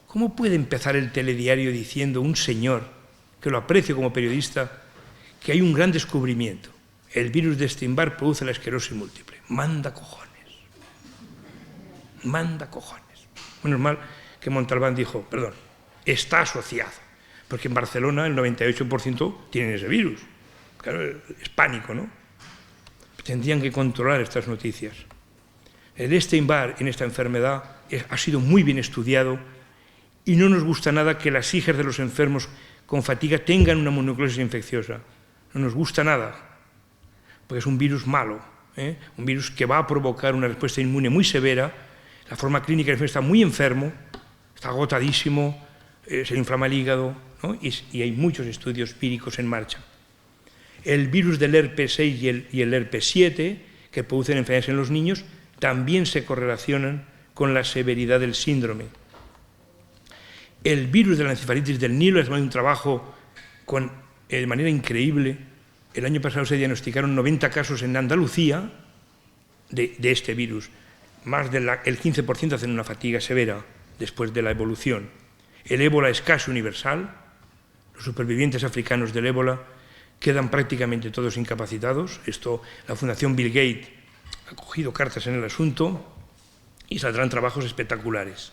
¿Cómo puede empezar el telediario diciendo un señor, que lo aprecio como periodista, que hay un gran descubrimiento? el virus de Epstein-Barr produce la esclerosis múltiple. Manda cojones. Manda cojones. Menos mal que Montalbán dijo, perdón, está asociado, porque en Barcelona el 98% tienen ese virus. Claro, es pánico, ¿no? Tendrían que controlar estas noticias. El Epstein-Barr en esta enfermedad ha sido muy bien estudiado y no nos gusta nada que las hijas de los enfermos con fatiga tengan una mononucleosis infecciosa. No nos gusta nada, porque es un virus malo, un virus que va a provocar una respuesta inmune muy severa. La forma clínica está muy enfermo, está agotadísimo, se le inflama el hígado, ¿no? y hay muchos estudios víricos en marcha. El virus del herpes 6 y el herpes 7, que producen enfermedades en los niños, también se correlacionan con la severidad del síndrome. El virus de la encefalitis del Nilo es un trabajo de manera increíble. El año pasado se diagnosticaron 90 casos en Andalucía de este virus. Más del 15% hacen una fatiga severa después de la evolución. El ébola es casi universal. Los supervivientes africanos del ébola quedan prácticamente todos incapacitados. La Fundación Bill Gates ha cogido cartas en el asunto y saldrán trabajos espectaculares.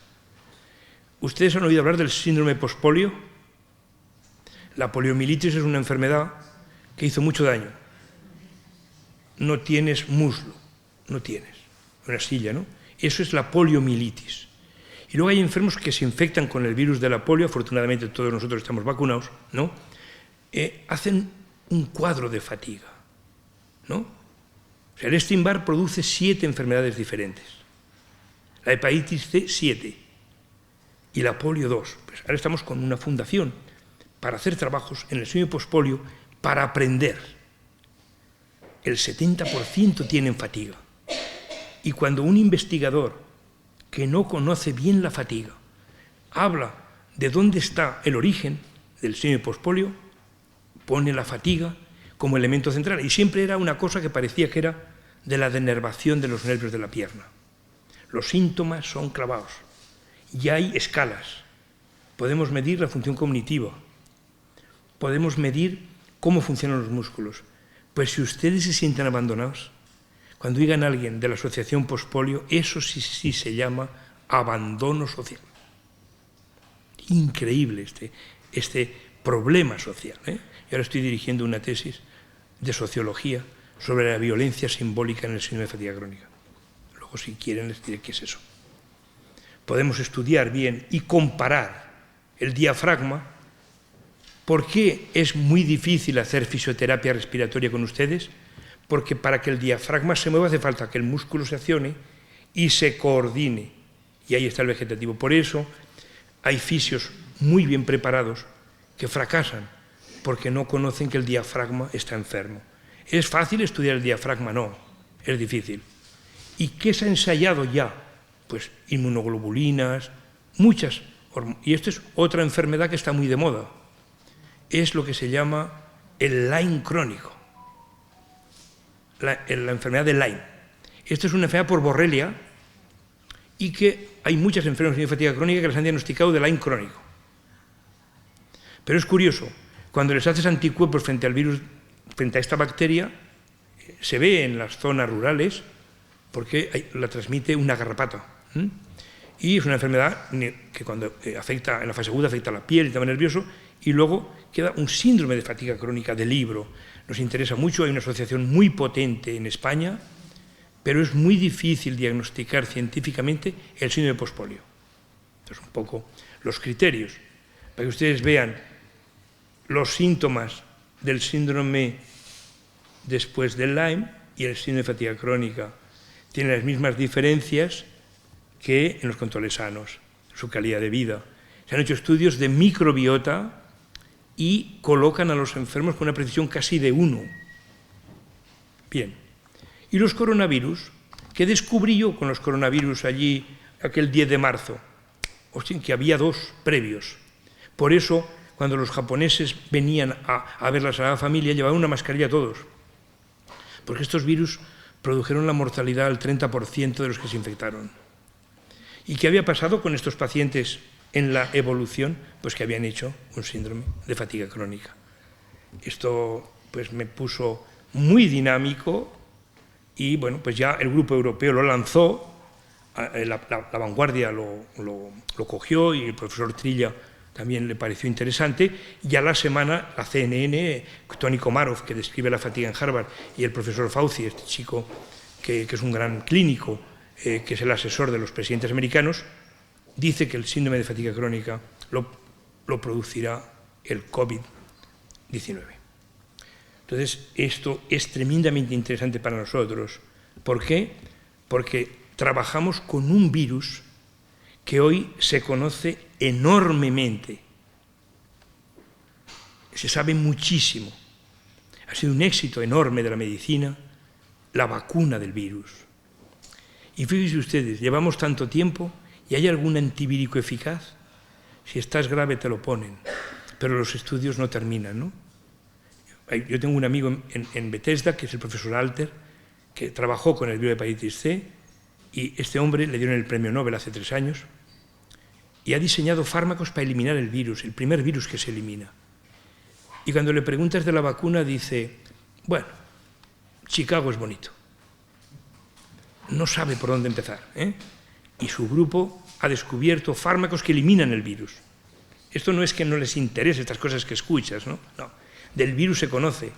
¿Ustedes han oído hablar del síndrome postpolio? La poliomielitis es una enfermedad que hizo mucho daño. No tienes muslo, no tienes una silla, ¿no? Eso es la poliomielitis. Y luego hay enfermos que se infectan con el virus de la polio, afortunadamente todos nosotros estamos vacunados, ¿no? Hacen un cuadro de fatiga, ¿no? O sea, el Epstein-Barr produce 7 enfermedades diferentes. La hepatitis C, 7. Y la polio 2. Pues ahora estamos con una fundación para hacer trabajos en el síndrome postpolio para aprender. El 70% tienen fatiga. Y cuando un investigador que no conoce bien la fatiga habla de dónde está el origen del síndrome postpolio, pone la fatiga como elemento central. Y siempre era una cosa que parecía que era de la denervación de los nervios de la pierna. Los síntomas son clavados. Y hay escalas. Podemos medir la función cognitiva. Podemos medir cómo funcionan los músculos. Pues si ustedes se sienten abandonados, cuando digan a alguien de la asociación postpolio, eso sí se llama abandono social. Increíble este problema social. Y ahora estoy dirigiendo una tesis de sociología sobre la violencia simbólica en el síndrome de fatiga crónica. Luego, si quieren, les diré qué es eso. Podemos estudiar bien y comparar el diafragma. ¿Por qué es muy difícil hacer fisioterapia respiratoria con ustedes? Porque para que el diafragma se mueva hace falta que el músculo se accione y se coordine. Y ahí está el vegetativo. Por eso hay fisios muy bien preparados que fracasan porque no conocen que el diafragma está enfermo. ¿Es fácil estudiar el diafragma? No, es difícil. ¿Y qué se ha ensayado ya? Pues inmunoglobulinas, muchas. Y esta es otra enfermedad que está muy de moda. Es lo que se llama el Lyme crónico. La enfermedad de Lyme. Esta es una enfermedad por borrelia y que hay muchas enfermedades de fatiga crónica que les han diagnosticado de Lyme crónico. Pero es curioso, cuando les haces anticuerpos frente al virus, frente a esta bacteria, se ve en las zonas rurales porque la transmite una garrapata. Y es una enfermedad que cuando afecta, en la fase aguda afecta a la piel, el sistema nervioso, y luego queda un síndrome de fatiga crónica de libro. Nos interesa mucho, hay una asociación muy potente en España, pero es muy difícil diagnosticar científicamente el síndrome postpolio. Entonces, un poco los criterios, para que ustedes vean los síntomas del síndrome después del Lyme y el síndrome de fatiga crónica. Tienen las mismas diferencias que en los controles sanos, su calidad de vida. Se han hecho estudios de microbiota y colocan a los enfermos con una precisión casi de 1. Bien. Y los coronavirus, ¿qué descubrí yo con los coronavirus allí aquel 10 de marzo? Hostia, que había 2 previos. Por eso, cuando los japoneses venían a ver la Sagrada Familia, llevaban una mascarilla todos. Porque estos virus produjeron la mortalidad al 30% de los que se infectaron. ¿Y qué había pasado con estos pacientes en la evolución? Pues que habían hecho un síndrome de fatiga crónica. Esto pues me puso muy dinámico y, bueno, pues ya el grupo europeo lo lanzó, la vanguardia lo cogió y el profesor Trilla también le pareció interesante, y a la semana la CNN, Tony Komarov, que describe la fatiga en Harvard, y el profesor Fauci, este chico que es un gran clínico, que es el asesor de los presidentes americanos, dice que el síndrome de fatiga crónica lo producirá el COVID-19. Entonces, esto es tremendamente interesante para nosotros. ¿Por qué? Porque trabajamos con un virus que hoy se conoce enormemente. Se sabe muchísimo. Ha sido un éxito enorme de la medicina, la vacuna del virus. Y fíjense ustedes, llevamos tanto tiempo y ¿hay algún antivírico eficaz? Si estás grave te lo ponen, pero los estudios no terminan, ¿no? Yo tengo un amigo en Bethesda, que es el profesor Alter, que trabajó con el virus de hepatitis C, y este hombre le dieron el premio Nobel hace 3 años, y ha diseñado fármacos para eliminar el virus, el primer virus que se elimina. Y cuando le preguntas de la vacuna dice, bueno, Chicago es bonito. No sabe por dónde empezar, ¿eh? Y su grupo ha descubierto fármacos que eliminan el virus. Esto no es que no les interese estas cosas que escuchas, ¿no? No, del virus se conoce.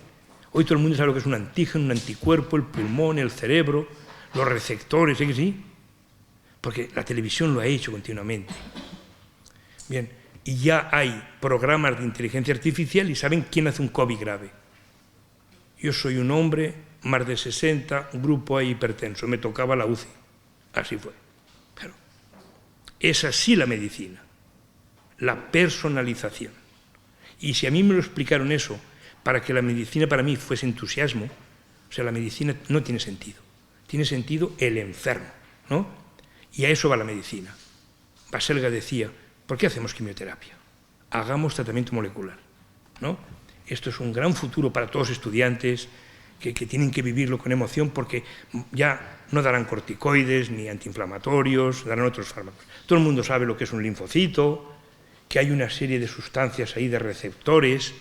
Hoy todo el mundo sabe lo que es un antígeno, un anticuerpo, el pulmón, el cerebro, los receptores, ¿eh que sí? Porque la televisión lo ha hecho continuamente. Bien, y ya hay programas de inteligencia artificial y saben quién hace un COVID grave. Yo soy un hombre, más de 60, grupo A hipertenso, me tocaba la UCI. Así fue. Claro. Es así la medicina, la personalización. Y si a mí me lo explicaron eso, para que la medicina para mí fuese entusiasmo, o sea, la medicina no tiene sentido. Tiene sentido el enfermo, ¿no? Y a eso va la medicina. Baselga decía, ¿por qué hacemos quimioterapia? Hagamos tratamiento molecular, ¿no? Esto es un gran futuro para todos los estudiantes que tienen que vivirlo con emoción, porque ya no darán corticoides ni antiinflamatorios, darán otros fármacos. Todo el mundo sabe lo que es un linfocito, que hay una serie de sustancias ahí, de receptores,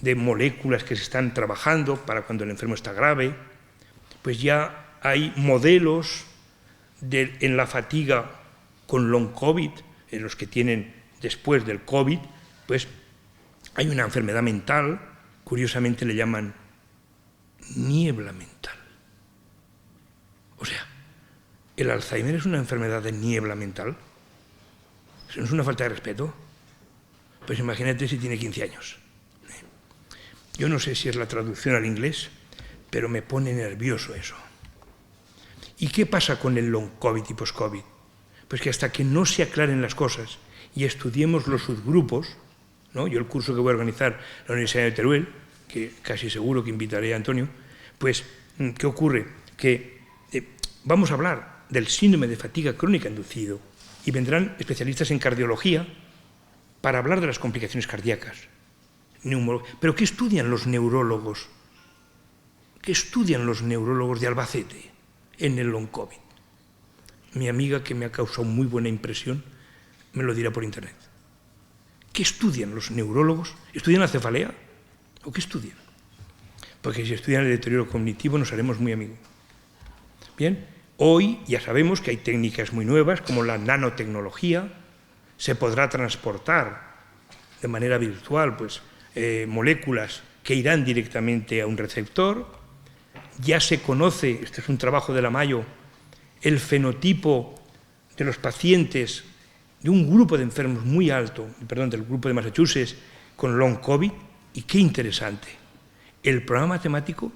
de moléculas que se están trabajando para cuando el enfermo está grave. Pues ya hay modelos en la fatiga con long COVID, en los que tienen después del COVID, pues hay una enfermedad mental, curiosamente le llaman niebla mental. O sea, ¿el Alzheimer es una enfermedad de niebla mental? ¿Eso no es una falta de respeto? Pues imagínate si tiene 15 años. Yo no sé si es la traducción al inglés, pero me pone nervioso eso. ¿Y qué pasa con el long COVID y post-COVID? Pues que hasta que no se aclaren las cosas y estudiemos los subgrupos, ¿no? Yo el curso que voy a organizar en la Universidad de Teruel, que casi seguro que invitaré a Antonio, pues, ¿qué ocurre? Que vamos a hablar del síndrome de fatiga crónica inducido y vendrán especialistas en cardiología para hablar de las complicaciones cardíacas. Pero ¿qué estudian los neurólogos? ¿Qué estudian los neurólogos de Albacete en el long COVID? Mi amiga, que me ha causado muy buena impresión, me lo dirá por internet. ¿Qué estudian los neurólogos? ¿Estudian la cefalea? ¿O qué estudian? Porque si estudian el deterioro cognitivo nos haremos muy amigos. Bien, hoy ya sabemos que hay técnicas muy nuevas como la nanotecnología, se podrá transportar de manera virtual pues, moléculas que irán directamente a un receptor. Ya se conoce, este es un trabajo de la Mayo, el fenotipo de los pacientes de un grupo de enfermos muy alto, del grupo de Massachusetts, con long COVID, y qué interesante. El programa matemático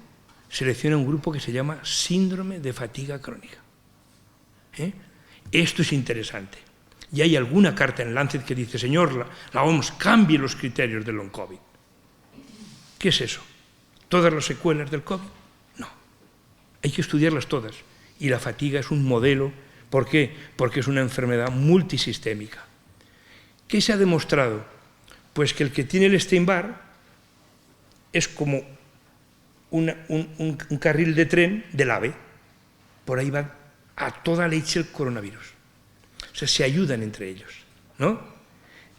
selecciona un grupo que se llama síndrome de fatiga crónica. Esto es interesante. Y hay alguna carta en Lancet que dice, señor, la OMS cambie los criterios del long COVID. ¿Qué es eso? ¿Todas las secuelas del COVID? No. Hay que estudiarlas todas. Y la fatiga es un modelo. ¿Por qué? Porque es una enfermedad multisistémica. ¿Qué se ha demostrado? Pues que el que tiene el Epstein-Barr es como un carril de tren del AVE. Por ahí va a toda leche el coronavirus. O sea, se ayudan entre ellos, ¿no?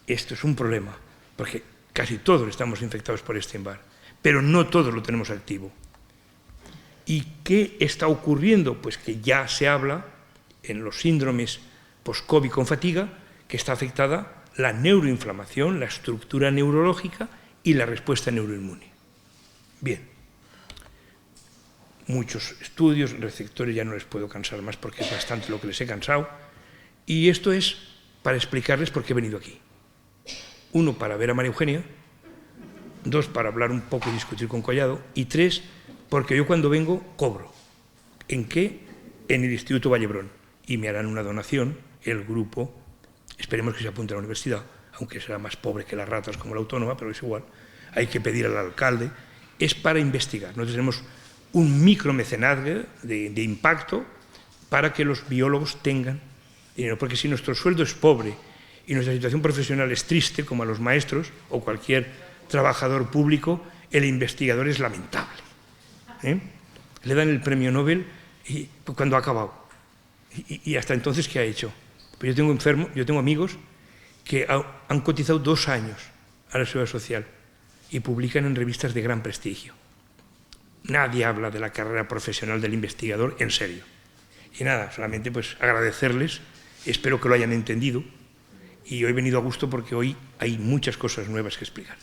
Esto es un problema, porque casi todos estamos infectados por Epstein-Barr, pero no todos lo tenemos activo. ¿Y qué está ocurriendo? Pues que ya se habla en los síndromes post-COVID con fatiga que está afectada la neuroinflamación, la estructura neurológica y la respuesta neuroinmune. Bien, muchos estudios, receptores, ya no les puedo cansar más porque es bastante lo que les he cansado, y esto es para explicarles por qué he venido aquí. Uno, para ver a María Eugenia; dos, para hablar un poco y discutir con Collado; y tres, porque yo cuando vengo cobro. ¿En qué? En el Instituto Vallebrón. Y me harán una donación, el grupo, esperemos que se apunte a la universidad, aunque será más pobre que las ratas como la autónoma, pero es igual, hay que pedir al alcalde, es para investigar. Nosotros tenemos un micromecenazgo de impacto para que los biólogos tengan dinero, porque si nuestro sueldo es pobre y nuestra situación profesional es triste, como a los maestros o cualquier trabajador público, el investigador es lamentable. Le dan el premio Nobel y cuando ha acabado. Y hasta entonces, ¿qué ha hecho? Pues yo tengo amigos que han cotizado 2 años a la Seguridad Social y publican en revistas de gran prestigio. Nadie habla de la carrera profesional del investigador en serio. Y nada, solamente pues agradecerles, espero que lo hayan entendido, y hoy he venido a gusto porque hoy hay muchas cosas nuevas que explicar.